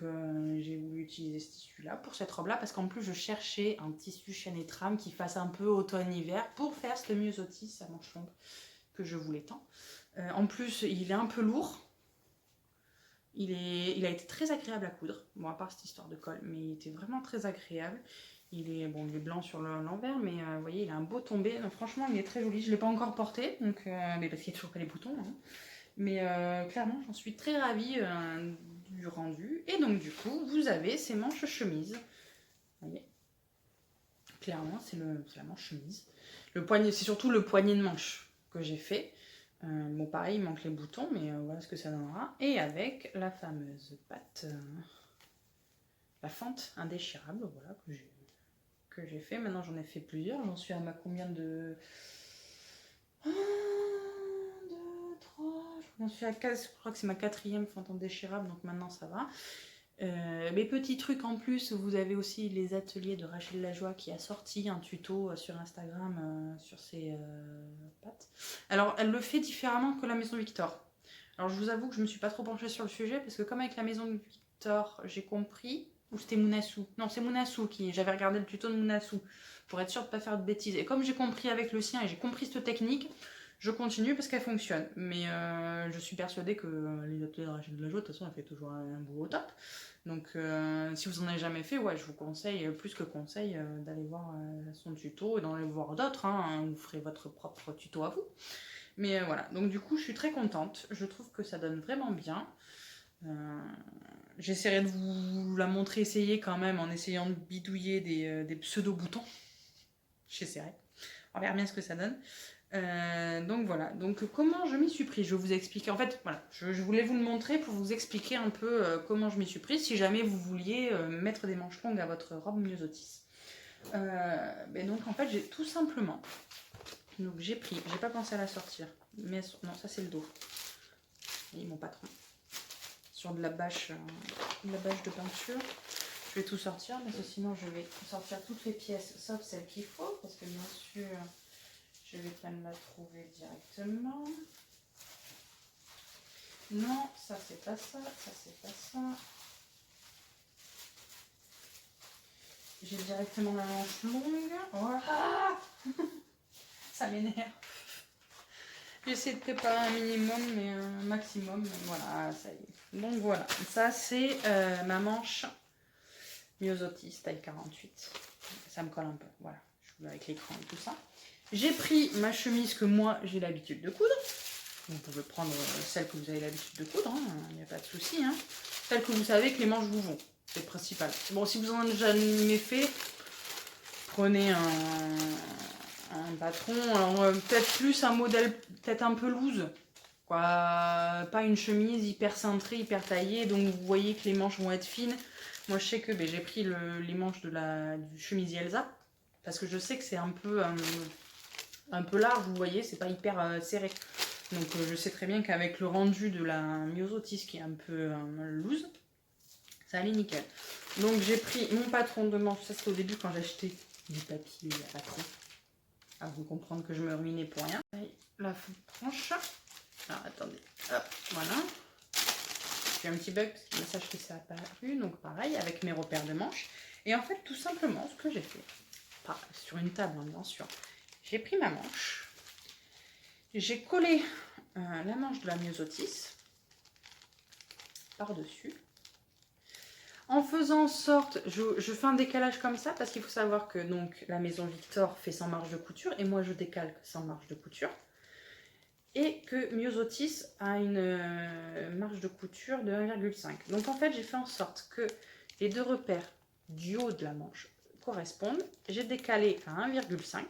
A: j'ai voulu utiliser ce tissu-là pour cette robe-là, parce qu'en plus je cherchais un tissu chaîne et trame qui fasse un peu automne-hiver pour faire ce myosotis à manches longues que je voulais tant. En plus, il est un peu lourd. Il a été très agréable à coudre, bon à part cette histoire de colle, mais il était vraiment très agréable. Il est blanc sur l'envers, mais vous voyez, il a un beau tombé. Donc, franchement, il est très joli. Je ne l'ai pas encore porté, donc, mais parce qu'il n'y a toujours pas les boutons. Hein. Mais clairement, j'en suis très ravie du rendu. Et donc, du coup, vous avez ces manches chemises. Vous voyez, clairement, c'est la manche chemise. C'est surtout le poignet de manche que j'ai fait. Bon, pareil, il manque les boutons, mais voilà ce que ça donnera. Et avec la fameuse patte, la fente indéchirable, voilà, que j'ai fait. Maintenant, j'en ai fait plusieurs. J'en suis à ma combien de... 1, 2, 3... J'en suis à 4, je crois que c'est ma 4e fente indéchirable, donc maintenant ça va. Mes petits trucs en plus, vous avez aussi les ateliers de Rachel Lajoie qui a sorti un tuto sur Instagram sur ses pattes. Alors elle le fait différemment que la maison Victor. Alors je vous avoue que je me suis pas trop penchée sur le sujet parce que comme avec la maison Victor j'ai compris, ou c'était Mounassou, non c'est Mounassou qui, j'avais regardé le tuto de Mounassou pour être sûre de pas faire de bêtises, et comme j'ai compris avec le sien et j'ai compris cette technique, je continue parce qu'elle fonctionne. Mais je suis persuadée que les ateliers de Rachel Lajoie, de toute façon, elle fait toujours un boulot au top. Donc si vous en avez jamais fait, ouais, je vous conseille, plus que conseille, d'aller voir son tuto et d'en aller voir d'autres. Hein, vous ferez votre propre tuto à vous. Mais voilà, donc du coup, je suis très contente. Je trouve que ça donne vraiment bien. J'essaierai de vous la montrer, essayer quand même, en essayant de bidouiller des pseudo-boutons. J'essaierai. On verra bien ce que ça donne. Donc voilà, donc comment je m'y suis pris, je vais vous expliquer, en fait voilà, je voulais vous le montrer pour vous expliquer un peu comment je m'y suis pris, si jamais vous vouliez mettre des manches longues à votre robe Myosotis. Mais donc en fait j'ai tout simplement, donc j'ai pris, j'ai pas pensé à la sortir, mais non ça c'est le dos, et mon patron, sur de la bâche de peinture, je vais tout sortir, mais sinon je vais sortir toutes les pièces, sauf celles qu'il faut, parce que bien sûr... Je vais pas me la trouver directement. Non, ça c'est pas ça, ça c'est pas ça. J'ai directement la manche longue. Voilà. Ça m'énerve. J'essaie de préparer un minimum, mais un maximum. Mais voilà, ça y est. Donc voilà, ça c'est ma manche Myosotis taille 48. Ça me colle un peu, voilà. Je joue avec l'écran et tout ça. J'ai pris ma chemise que moi j'ai l'habitude de coudre. Vous pouvez prendre celle que vous avez l'habitude de coudre, il n'y a pas de souci. Hein. Celle que vous savez que les manches vous vont, c'est le principal. Bon, si vous en avez jamais fait, prenez un patron. Alors peut-être plus un modèle, peut-être un peu loose. Quoi. Pas une chemise hyper cintrée, hyper taillée, donc vous voyez que les manches vont être fines. Moi je sais que j'ai pris les manches du chemisier Elsa, parce que je sais que c'est un peu large, vous voyez, c'est pas hyper serré. Donc je sais très bien qu'avec le rendu de la Myosotis qui est un peu loose, ça allait nickel. Donc j'ai pris mon patron de manche, ça c'était au début quand j'ai acheté du papier à patron. À vous comprendre que je me ruinais pour rien. La tranche. Alors attendez, hop, voilà. J'ai un petit bug parce que le message qui s'est apparu, donc pareil, avec mes repères de manches. Et en fait, tout simplement, ce que j'ai fait, pas sur une table, hein, bien sûr, j'ai pris ma manche, j'ai collé la manche de la Myosotis par-dessus. En faisant en sorte, je fais un décalage comme ça parce qu'il faut savoir que donc, la maison Victor fait sans marge de couture et moi je décalque sans marge de couture. Et que Myosotis a une marge de couture de 1,5. Donc en fait j'ai fait en sorte que les deux repères du haut de la manche correspondent. J'ai décalé à 1,5.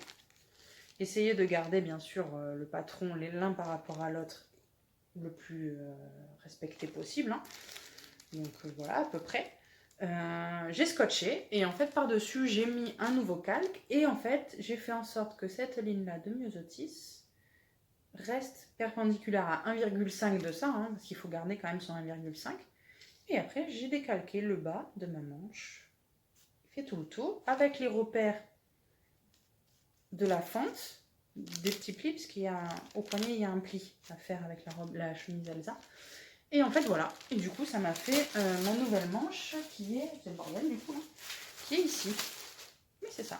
A: Essayez de garder bien sûr le patron l'un par rapport à l'autre le plus respecté possible. Hein. Donc voilà à peu près. J'ai scotché et en fait par-dessus j'ai mis un nouveau calque et en fait j'ai fait en sorte que cette ligne-là de Myosotis reste perpendiculaire à 1,5 de ça, hein, parce qu'il faut garder quand même son 1,5. Et après j'ai décalqué le bas de ma manche, fait tout le tour, avec les repères de la fente, des petits plis, parce qu'il y a au poignet il y a un pli à faire avec la chemise Elsa. Et en fait voilà, et du coup ça m'a fait ma nouvelle manche qui est, c'est le bordel du coup, hein, qui est ici. Mais c'est ça,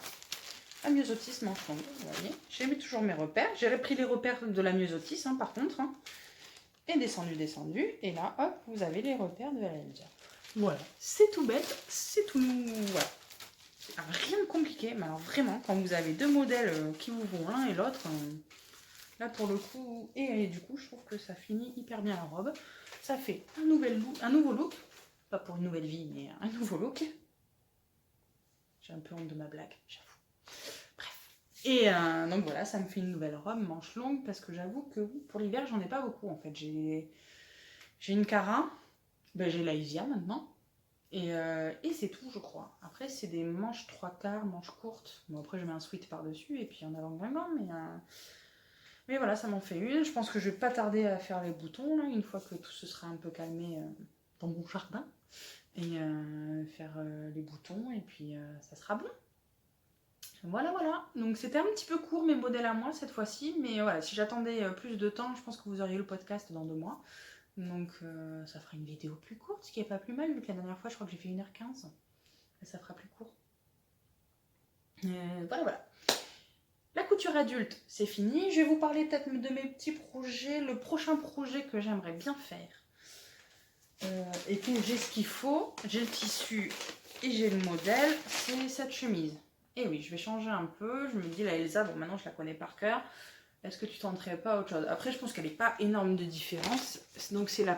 A: la Myosotis manche longue, vous voyez. J'ai mis toujours mes repères, j'ai repris les repères de la Myosotis hein, par contre. Hein. et descendu, descendu. Et là, hop, vous avez les repères de la Elsa. Voilà, c'est tout bête, c'est tout... Voilà. Rien de compliqué, mais alors vraiment, quand vous avez deux modèles qui vous vont l'un et l'autre, là pour le coup, et du coup, je trouve que ça finit hyper bien la robe. Ça fait un nouveau look, pas pour une nouvelle vie, mais un nouveau look. J'ai un peu honte de ma blague, j'avoue. Bref. Et donc voilà, ça me fait une nouvelle robe, manche longue, parce que j'avoue que pour l'hiver, j'en ai pas beaucoup en fait. J'ai une Cara, ben, j'ai la Isia maintenant. Et c'est tout, je crois. Après, c'est des manches 3/4, manches courtes. Bon, après, je mets un sweat par-dessus et puis en avant gringant. Mais voilà, ça m'en fait une. Je pense que je vais pas tarder à faire les boutons, là, une fois que tout se sera un peu calmé dans mon jardin. Et faire les boutons, et puis ça sera bon. Voilà, voilà. Donc, c'était un petit peu court, mes modèles à moi, cette fois-ci. Mais voilà, si j'attendais plus de temps, je pense que vous auriez le podcast dans 2 mois. Donc ça fera une vidéo plus courte, ce qui est pas plus mal, vu que la dernière fois je crois que j'ai fait 1h15. Ça fera plus court. Voilà, voilà. La couture adulte, c'est fini. Je vais vous parler peut-être de mes petits projets. Le prochain projet que j'aimerais bien faire, et que j'ai ce qu'il faut, j'ai le tissu et j'ai le modèle, c'est cette chemise. Et oui, je vais changer un peu. Je me dis, la Elsa, bon maintenant je la connais par cœur. Est-ce que tu tenterais pas autre chose? Après, je pense qu'elle n'est pas énorme de différence. Donc, c'est la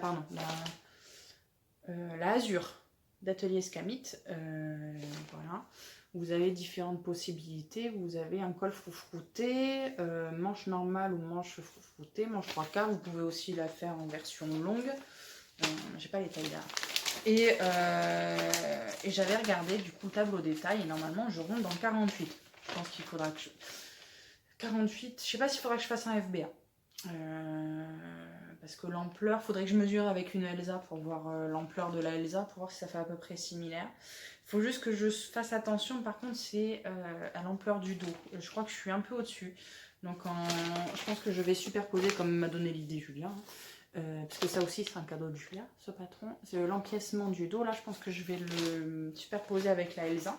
A: Azur d'Atelier Scamite. Voilà. Vous avez différentes possibilités. Vous avez un col froufrouté, manche normale ou manche froufroutée, manche 3/4. Vous pouvez aussi la faire en version longue. J'ai pas les tailles là. Et j'avais regardé du coup le tableau détail et normalement je rentre dans 48. Je pense qu'il faudra que 48, je sais pas s'il faudra que je fasse un FBA. Parce que l'ampleur, faudrait que je mesure avec une Elsa pour voir l'ampleur de la Elsa, pour voir si ça fait à peu près similaire. Il faut juste que je fasse attention, par contre, c'est à l'ampleur du dos. Je crois que je suis un peu au-dessus. Donc je pense que je vais superposer, comme m'a donné l'idée Julien. Parce que ça aussi, c'est un cadeau de Julien, ce patron. C'est l'empiècement du dos. Là, je pense que je vais le superposer avec la Elsa.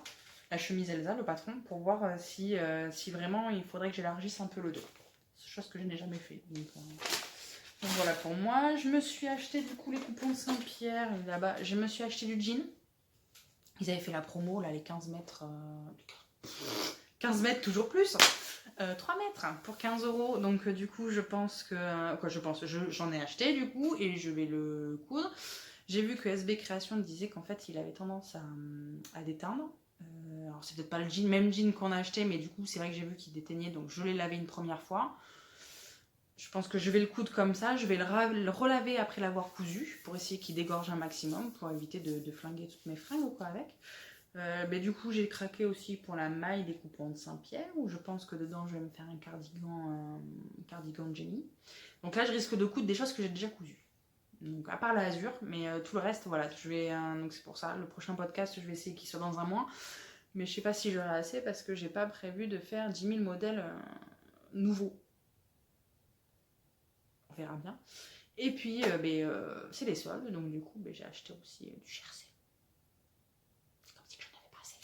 A: La chemise Elsa, le patron, pour voir si vraiment il faudrait que j'élargisse un peu le dos. Chose que je n'ai jamais fait. Donc voilà pour moi. Je me suis acheté du coup les coupons de Saint-Pierre. Là-bas, je me suis acheté du jean. Ils avaient fait la promo, là, les 15 mètres. 15 mètres, toujours plus. 3 mètres pour 15 €. Donc du coup, je pense que... j'en ai acheté du coup et je vais le coudre. J'ai vu que SB Création disait qu'en fait, il avait tendance à déteindre. Alors c'est peut-être pas le jean, même jean qu'on a acheté, mais du coup c'est vrai que j'ai vu qu'il déteignait, donc je l'ai lavé une première fois. Je pense que je vais le coudre comme ça, je vais le relaver après l'avoir cousu, pour essayer qu'il dégorge un maximum, pour éviter de flinguer toutes mes fringues ou quoi avec. Mais du coup j'ai craqué aussi pour la maille des coupons de Saint-Pierre, où je pense que dedans je vais me faire un cardigan de Jenny. Donc là je risque de coudre des choses que j'ai déjà cousues. Donc à part la Azur, mais tout le reste, voilà, donc c'est pour ça, le prochain podcast, je vais essayer qu'il soit dans un mois. Mais je sais pas si j'aurai assez parce que j'ai pas prévu de faire 10 000 modèles nouveaux. On verra bien. Et puis, c'est les soldes, donc du coup, j'ai acheté aussi du jersey. C'est comme si j'en avais pas assez.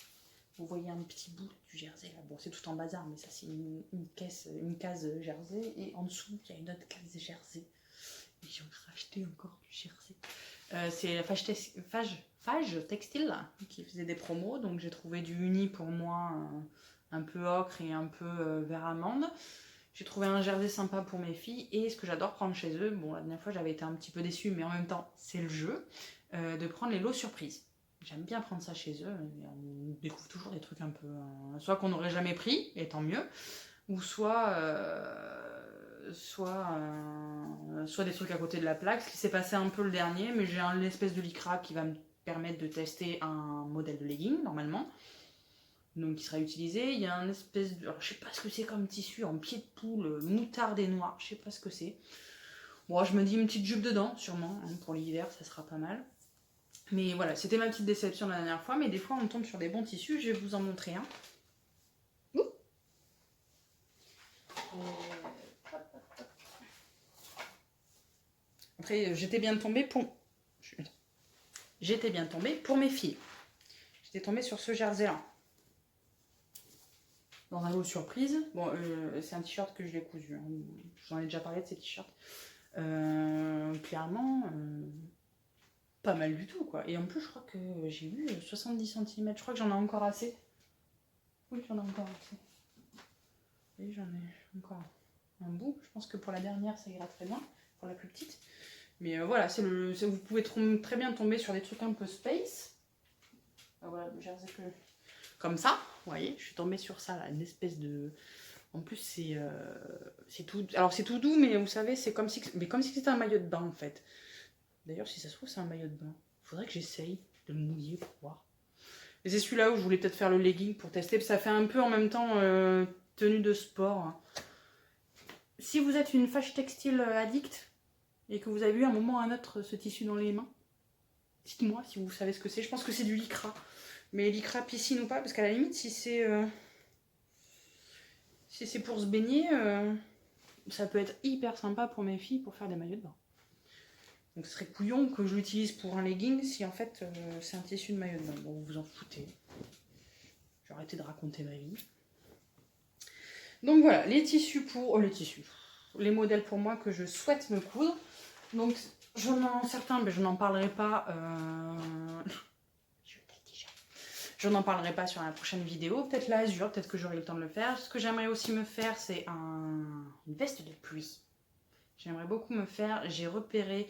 A: Vous voyez un petit bout du jersey là. Bon, c'est tout en bazar, mais ça, c'est une case jersey. Et en dessous, il y a une autre case jersey. Et j'ai racheté encore du jersey. C'est la Fage Textile qui faisait des promos, donc j'ai trouvé du uni pour moi un peu ocre et un peu vert amande. J'ai trouvé un jersey sympa pour mes filles et ce que j'adore prendre chez eux, bon la dernière fois j'avais été un petit peu déçue mais en même temps c'est le jeu, de prendre les lots surprises. J'aime bien prendre ça chez eux, on découvre toujours des trucs un peu, soit qu'on n'aurait jamais pris, et tant mieux, ou soit des trucs à côté de la plaque, ce qui s'est passé un peu le dernier, mais j'ai une espèce de lycra qui va me permettre de tester un modèle de legging normalement, donc qui sera utilisé. Il y a un espèce de, alors, je sais pas ce que c'est comme tissu, en pied de poule, moutarde et noir, je sais pas ce que c'est. Bon, je me dis une petite jupe dedans, sûrement, hein, pour l'hiver, ça sera pas mal. Mais voilà, c'était ma petite déception la dernière fois, mais des fois on tombe sur des bons tissus, je vais vous en montrer un. Après, j'étais bien tombée pour mes filles. J'étais tombée sur ce jersey-là. Dans un lot surprise. Bon, c'est un t-shirt que je l'ai cousu. Hein. J'en ai déjà parlé de ces t-shirts. Clairement, pas mal du tout, quoi. Et en plus, je crois que j'ai eu 70 cm. Je crois que j'en ai encore assez. Oui, j'en ai encore assez. Et j'en ai encore un bout. Je pense que pour la dernière, ça ira très bien. Pour la plus petite. Mais voilà, vous pouvez très bien tomber sur des trucs un peu space. Voilà, comme ça, vous voyez, je suis tombée sur ça, là, une espèce de... En plus, c'est tout... Alors, c'est tout doux, mais vous savez, c'est comme si c'était un maillot de bain, en fait. D'ailleurs, si ça se trouve, c'est un maillot de bain. Faudrait que j'essaye de le mouiller pour voir. Et c'est celui-là où je voulais peut-être faire le legging pour tester. Ça fait un peu en même temps tenue de sport. Hein. Si vous êtes une fâche textile addict et que vous avez eu un moment ou un autre ce tissu dans les mains, dites-moi si vous savez ce que c'est. Je pense que c'est du lycra. Mais lycra piscine ou pas, parce qu'à la limite, si c'est pour se baigner, ça peut être hyper sympa pour mes filles pour faire des maillots de bain. Donc ce serait couillon que je l'utilise pour un legging si en fait c'est un tissu de maillot de bain. Bon, vous vous en foutez. J'ai arrêté de raconter ma vie. Donc voilà, les tissus pour... les modèles pour moi que je souhaite me coudre. Donc certains, mais je n'en parlerai pas... Je n'en parlerai pas sur la prochaine vidéo. Peut-être l'azur, peut-être que j'aurai le temps de le faire. Ce que j'aimerais aussi me faire, c'est une veste de pluie. J'aimerais beaucoup me faire... J'ai repéré...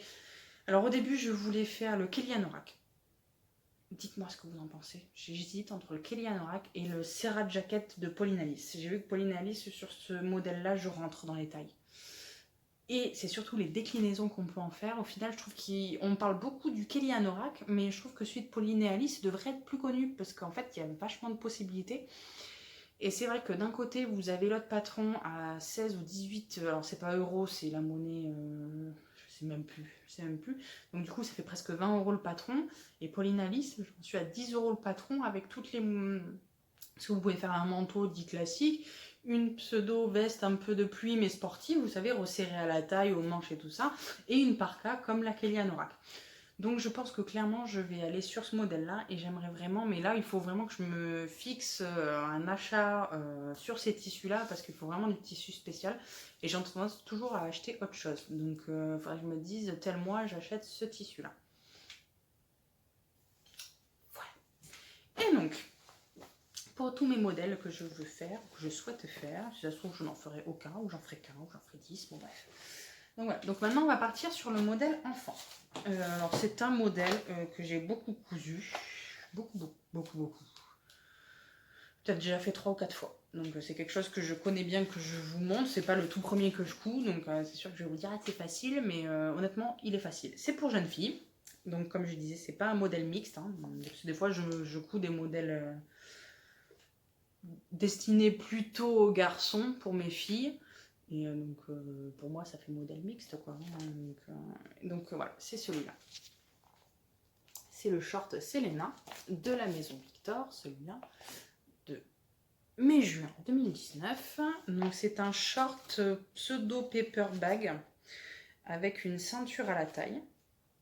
A: Alors au début, je voulais faire le Kelly Anorak. Dites-moi ce que vous en pensez. J'hésite entre le Kelly Anorak et le Serra Jacket de Pauline Alice. J'ai vu que Pauline Alice, sur ce modèle-là, je rentre dans les tailles. Et c'est surtout les déclinaisons qu'on peut en faire. Au final, je trouve qu'on parle beaucoup du Kelly Anorak, mais je trouve que celui de Pauline et Alice devrait être plus connu parce qu'en fait, il y a vachement de possibilités. Et c'est vrai que d'un côté, vous avez l'autre patron à 16 ou 18, alors c'est pas euros, c'est la monnaie, je sais même plus. Donc du coup, ça fait presque 20 € le patron. Et Pauline Alice, j'en suis à 10 € le patron avec toutes les... Parce que vous pouvez faire un manteau dit classique, une pseudo-veste un peu de pluie mais sportive, vous savez, resserrée à la taille, aux manches et tout ça, et une parka comme la Kelly Anorak. Donc je pense que clairement je vais aller sur ce modèle-là et j'aimerais vraiment, mais là il faut vraiment que je me fixe un achat sur ces tissus-là parce qu'il faut vraiment du tissu spécial et j'ai tendance toujours à acheter autre chose. Donc il faudrait que je me dise tel mois j'achète ce tissu-là. Voilà. Et donc, pour tous mes modèles que je veux faire, que je souhaite faire, si ça se trouve je n'en ferai aucun, ou j'en ferai qu'un, ou j'en ferai 10, bon bref. Donc voilà, donc maintenant on va partir sur le modèle enfant. Alors c'est un modèle que j'ai beaucoup cousu, beaucoup. Peut-être déjà fait 3 ou 4 fois. Donc c'est quelque chose que je connais bien, que je vous montre. C'est pas le tout premier que je couds, donc c'est sûr que je vais vous dire c'est facile, mais honnêtement il est facile. C'est pour jeunes filles, donc comme je disais c'est pas un modèle mixte. Hein. Des fois je couds des modèles destinés plutôt aux garçons pour mes filles. Et donc pour moi ça fait modèle mixte quoi. Donc voilà, c'est celui-là. C'est le short Selena de la maison Victor, celui-là de mai-juin 2019. Donc c'est un short pseudo paper bag avec une ceinture à la taille.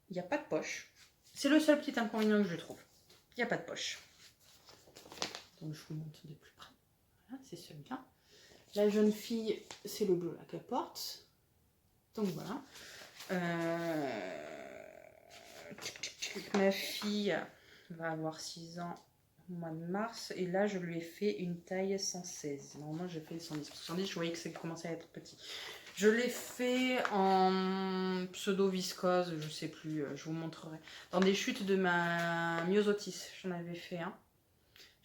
A: Il n'y a pas de poche. C'est le seul petit inconvénient que je trouve. Il n'y a pas de poche. Donc je vous montre de plus près. Voilà, c'est celui-là. La jeune fille, c'est le bleu là qu'elle porte. Donc voilà. Ma fille va avoir 6 ans au mois de mars. Et là, je lui ai fait une taille 116. Normalement, j'ai fait 110. 110, je voyais que ça commençait à être petit. Je l'ai fait en pseudo-viscose, je sais plus, je vous montrerai. Dans des chutes de ma myosotis, j'en avais fait un.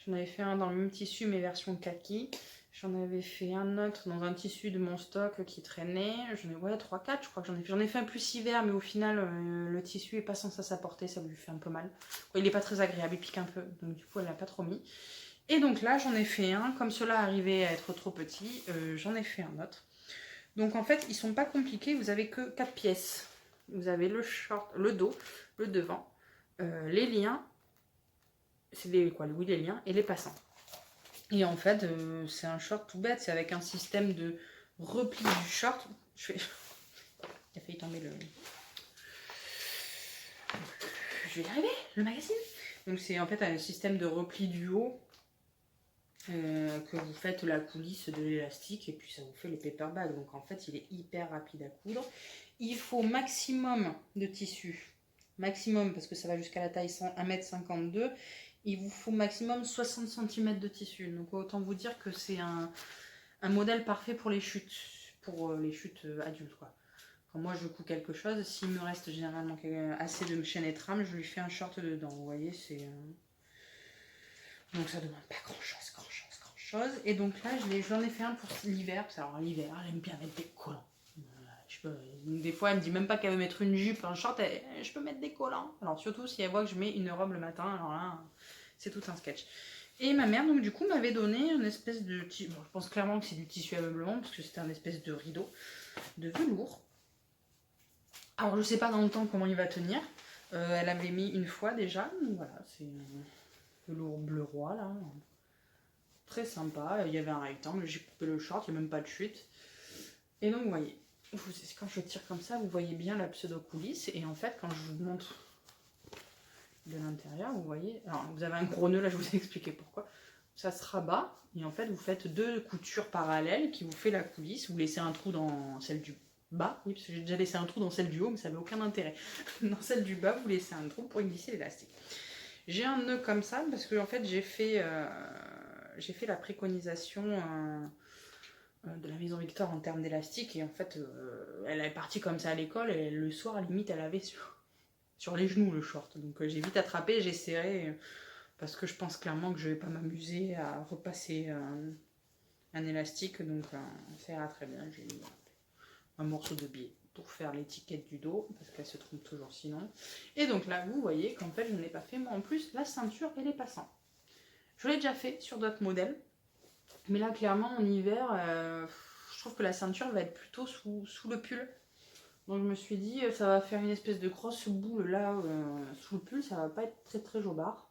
A: J'en avais fait un dans le même tissu, mais version kaki. J'en avais fait un autre dans un tissu de mon stock qui traînait. J'en ai, ouais, 3-4, je crois que j'en ai fait. J'en ai fait un plus hiver, mais au final, le tissu est pas censé s'apporter, ça lui fait un peu mal. Il est pas très agréable, il pique un peu, donc du coup, elle l'a pas trop mis. Et donc là, j'en ai fait un, comme cela arrivait à être trop petit, j'en ai fait un autre. Donc en fait, ils sont pas compliqués, vous avez que 4 pièces. Vous avez le short, le dos, le devant, les liens, c'est les liens et les passants. Et en fait, c'est un short tout bête, c'est avec un système de repli du short. Il a failli tomber le... Je vais y arriver, le magazine. Donc c'est en fait un système de repli du haut que vous faites la coulisse de l'élastique et puis ça vous fait le paper bag. Donc en fait il est hyper rapide à coudre. Il faut maximum de tissu, maximum parce que ça va jusqu'à la taille 1m52. Il vous faut maximum 60 cm de tissu. Donc autant vous dire que c'est un modèle parfait pour les chutes adultes quoi. Quand moi je couds quelque chose, s'il me reste généralement assez de chaîne et trame, je lui fais un short dedans. Vous voyez, c'est... Donc ça demande pas grand chose. Et donc là, j'en ai fait un pour l'hiver. Alors l'hiver, elle aime bien mettre des collants. Des fois, elle me dit même pas qu'elle veut mettre une jupe, un short, je peux mettre des collants. Alors surtout si elle voit que je mets une robe le matin, alors là, c'est tout un sketch. Et ma mère, donc du coup, m'avait donné une espèce de... Bon, je pense clairement que c'est du tissu ameublement, parce que c'était un espèce de rideau de velours. Alors je sais pas dans le temps comment il va tenir. Elle avait mis une fois déjà. Donc voilà, c'est un velours bleu roi là. Très sympa. Il y avait un rectangle, j'ai coupé le short, il n'y a même pas de chute. Et donc vous voyez, quand je tire comme ça, vous voyez bien la pseudo coulisse. Et en fait, quand je vous montre de l'intérieur, vous voyez. Alors vous avez un gros nœud là, je vous ai expliqué pourquoi. Ça se rabat et en fait vous faites 2 coutures parallèles qui vous fait la coulisse. Vous laissez un trou dans celle du bas, oui, parce que j'ai déjà laissé un trou dans celle du haut, mais ça n'avait aucun intérêt. Dans celle du bas, vous laissez un trou pour y glisser l'élastique. J'ai un nœud comme ça parce que en fait j'ai fait la préconisation de la maison Victor en termes d'élastique et en fait elle est partie comme ça à l'école et le soir à la limite elle avait sur les genoux le short. Donc j'ai vite attrapé, j'ai serré parce que je pense clairement que je vais pas m'amuser à repasser un élastique, donc ça ira très bien. J'ai mis un morceau de biais pour faire l'étiquette du dos parce qu'elle se trompe toujours sinon. Et donc là vous voyez qu'en fait je n'ai pas fait moi en plus la ceinture et les passants. Je l'ai déjà fait sur d'autres modèles, mais là clairement en hiver je trouve que la ceinture va être plutôt sous le pull. Donc je me suis dit ça va faire une espèce de grosse boule là sous le pull, ça va pas être très très jobard.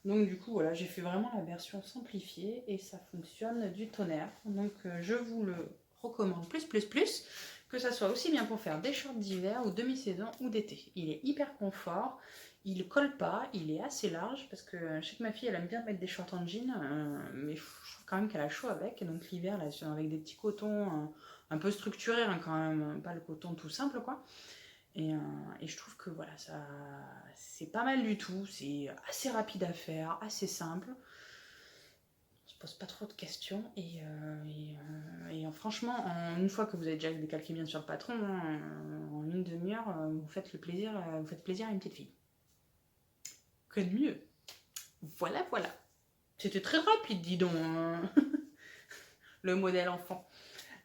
A: Donc du coup voilà, j'ai fait vraiment la version simplifiée et ça fonctionne du tonnerre. Donc je vous le recommande plus, que ça soit aussi bien pour faire des shorts d'hiver ou demi-saison ou d'été. Il est hyper confort, il colle pas, il est assez large parce que je sais que ma fille elle aime bien mettre des shorts en jean, mais je trouve quand même qu'elle a chaud avec. Et donc l'hiver là, avec des petits cotons un peu structurés hein, quand même, pas le coton tout simple quoi. Et je trouve que voilà, ça c'est pas mal du tout, c'est assez rapide à faire, assez simple. On se pose pas trop de questions franchement, une fois que vous avez déjà décalqué bien sur le patron, hein, en une demi-heure, vous faites plaisir à une petite fille. Que de mieux. Voilà. C'était très rapide, dis donc, hein. Le modèle enfant.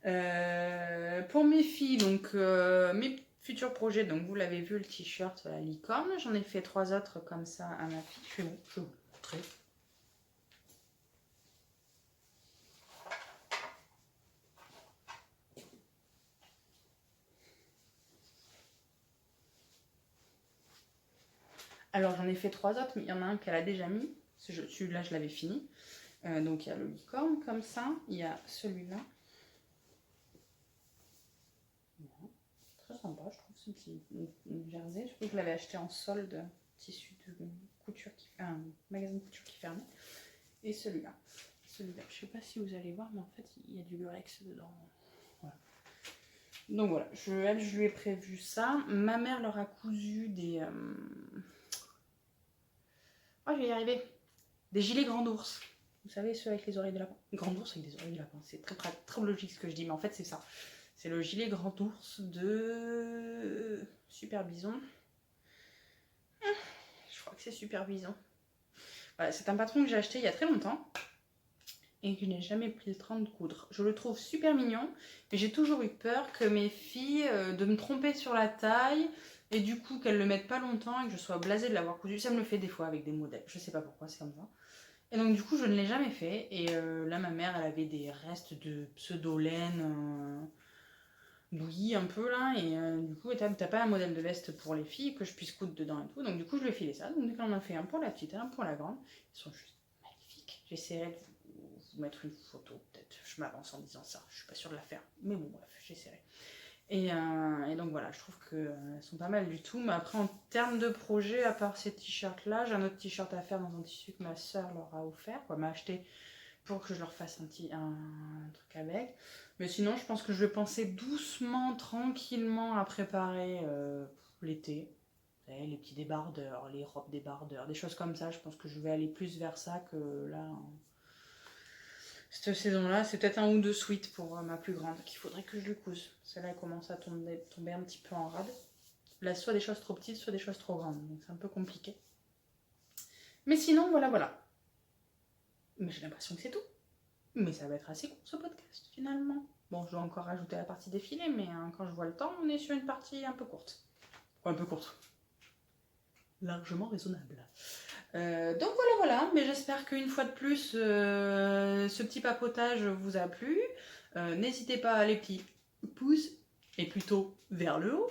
A: Pour mes filles, donc mes futurs projets, donc vous l'avez vu, le t-shirt, la licorne. J'en ai fait 3 autres comme ça à ma fille. Je vais vous montrer. Alors j'en ai fait 3 autres, mais il y en a un qu'elle a déjà mis. Celui-là, je l'avais fini. Donc il y a le licorne comme ça. Il y a celui-là. Très sympa, je trouve, ce petit jersey. Je trouve que je l'avais acheté en solde, tissu de couture, un magasin de couture qui fermait. Et celui-là, je sais pas si vous allez voir, mais en fait, il y a du lurex dedans. Voilà. Donc voilà, je lui ai prévu ça. Ma mère leur a cousu des... Oh, je vais y arriver. Des gilets grand ours. Vous savez, ceux avec les oreilles de lapin. Grand ours avec des oreilles de lapin. C'est très logique ce que je dis, mais en fait, c'est ça. C'est le gilet grand ours de Super Bison. Je crois que c'est Super Bison. Voilà, c'est un patron que j'ai acheté il y a très longtemps et que je n'ai jamais pris le temps de coudre. Je le trouve super mignon, mais j'ai toujours eu peur que mes filles de me tromper sur la taille et du coup qu'elles le mettent pas longtemps et que je sois blasée de l'avoir cousu. Ça me le fait des fois avec des modèles. Je sais pas pourquoi, c'est comme ça. Et donc du coup, je ne l'ai jamais fait. Et là, ma mère, elle avait des restes de pseudo-laine bouillie un peu là. Et du coup, t'as pas un modèle de veste pour les filles que je puisse coudre dedans et tout. Donc du coup, je lui ai filé ça. Donc on en a fait un pour la petite et un pour la grande. Ils sont juste magnifiques. J'essaierai de vous mettre une photo. Peut-être je m'avance en disant ça. Je suis pas sûre de la faire. Mais bon, bref, j'essaierai. Et donc voilà, je trouve qu'elles sont pas mal du tout. Mais après, en termes de projet, à part ces t-shirts là, j'ai un autre t-shirt à faire dans un tissu que ma soeur leur a offert, quoi, m'a acheté pour que je leur fasse un truc avec. Mais sinon, je pense que je vais penser doucement, tranquillement à préparer l'été. Vous savez, les petits débardeurs, les robes débardeurs, des choses comme ça. Je pense que je vais aller plus vers ça que là. Cette saison-là, c'est peut-être un ou deux sweats pour ma plus grande qu'il faudrait que je lui couse. Celle-là, elle commence à tomber un petit peu en rade. Là, soit des choses trop petites, soit des choses trop grandes. Donc c'est un peu compliqué. Mais sinon, voilà. Mais j'ai l'impression que c'est tout. Mais ça va être assez court ce podcast finalement. Bon, je dois encore rajouter la partie défilée, mais quand je vois le temps, on est sur une partie un peu courte. Un peu courte. Largement raisonnable. Donc voilà. Mais j'espère qu'une fois de plus, ce petit papotage vous a plu. N'hésitez pas à les petits pouces, et plutôt vers le haut.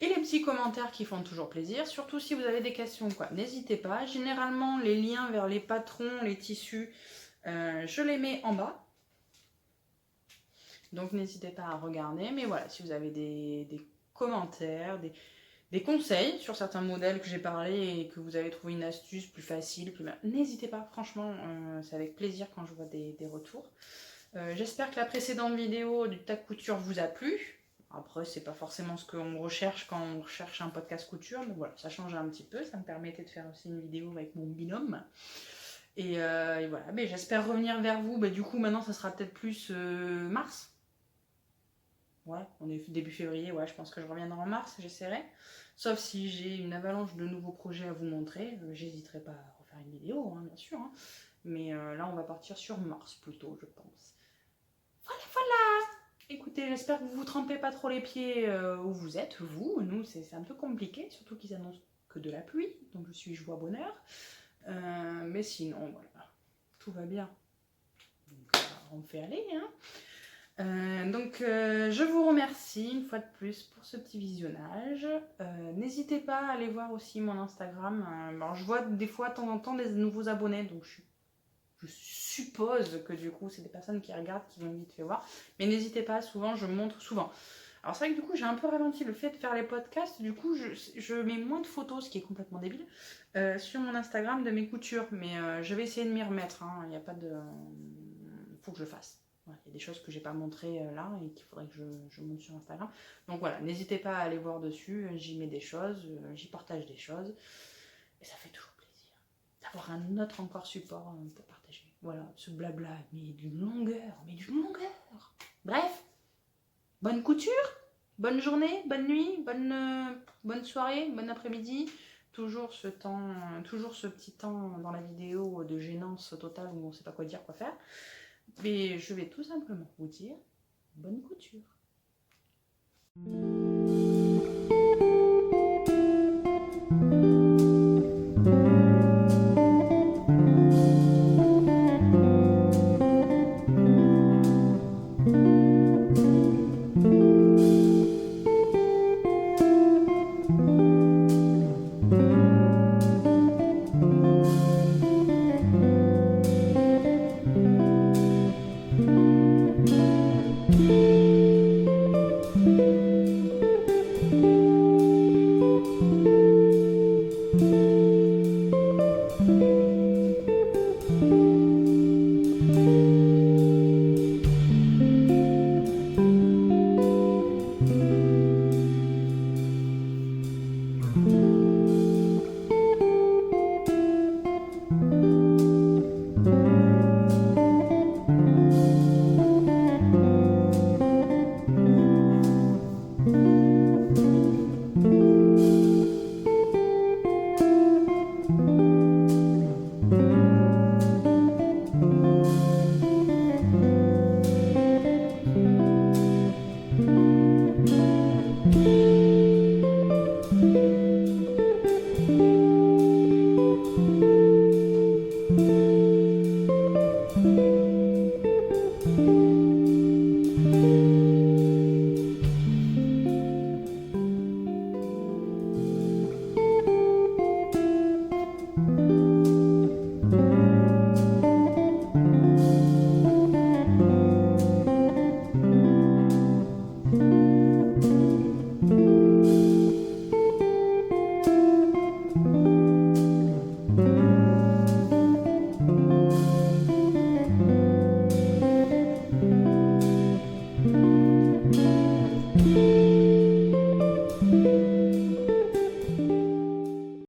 A: Et les petits commentaires qui font toujours plaisir, surtout si vous avez des questions, quoi. N'hésitez pas. Généralement, les liens vers les patrons, les tissus, je les mets en bas. Donc n'hésitez pas à regarder. Mais voilà, si vous avez des commentaires, des conseils sur certains modèles que j'ai parlé et que vous avez trouvé une astuce plus facile, n'hésitez pas. Franchement, c'est avec plaisir quand je vois des retours. J'espère que la précédente vidéo du tac couture vous a plu. Après, c'est pas forcément ce qu'on recherche quand on recherche un podcast couture, mais voilà, ça change un petit peu. Ça me permettait de faire aussi une vidéo avec mon binôme. Et voilà, mais j'espère revenir vers vous. Du coup, maintenant, ça sera peut-être plus mars. Ouais, on est début février, ouais, je pense que je reviendrai en mars, j'essaierai. Sauf si j'ai une avalanche de nouveaux projets à vous montrer, j'hésiterai pas à refaire une vidéo, hein, bien sûr. Hein. Mais là, on va partir sur mars plutôt, je pense. Voilà. Écoutez, j'espère que vous vous trempez pas trop les pieds où vous êtes, vous. Nous, c'est un peu compliqué, surtout qu'ils annoncent que de la pluie, donc je suis joie bonheur. Mais sinon, voilà, tout va bien. Donc, on fait aller, hein. Donc je vous remercie une fois de plus pour ce petit visionnage. N'hésitez pas à aller voir aussi mon Instagram. Alors, je vois des fois de temps en temps des nouveaux abonnés, donc je suppose que du coup c'est des personnes qui regardent, qui vont vite fait voir. Mais n'hésitez pas, souvent je montre souvent. Alors c'est vrai que du coup j'ai un peu ralenti le fait de faire les podcasts, du coup je mets moins de photos, ce qui est complètement débile, sur mon Instagram de mes coutures. Mais je vais essayer de m'y remettre, hein. Il n'y a pas de... faut que je le fasse. Voilà, il y a des choses que j'ai pas montrées là et qu'il faudrait que je monte sur Instagram. Donc voilà, n'hésitez pas à aller voir dessus, j'y mets des choses, j'y partage des choses. Et ça fait toujours plaisir d'avoir un autre encore support pour partager. Voilà, ce blabla, mais d'une longueur. Bref, bonne couture, bonne journée, bonne nuit, bonne soirée, bon après-midi. Toujours ce petit temps dans la vidéo de gênance totale où on ne sait pas quoi dire, quoi faire. Mais je vais tout simplement vous dire bonne couture.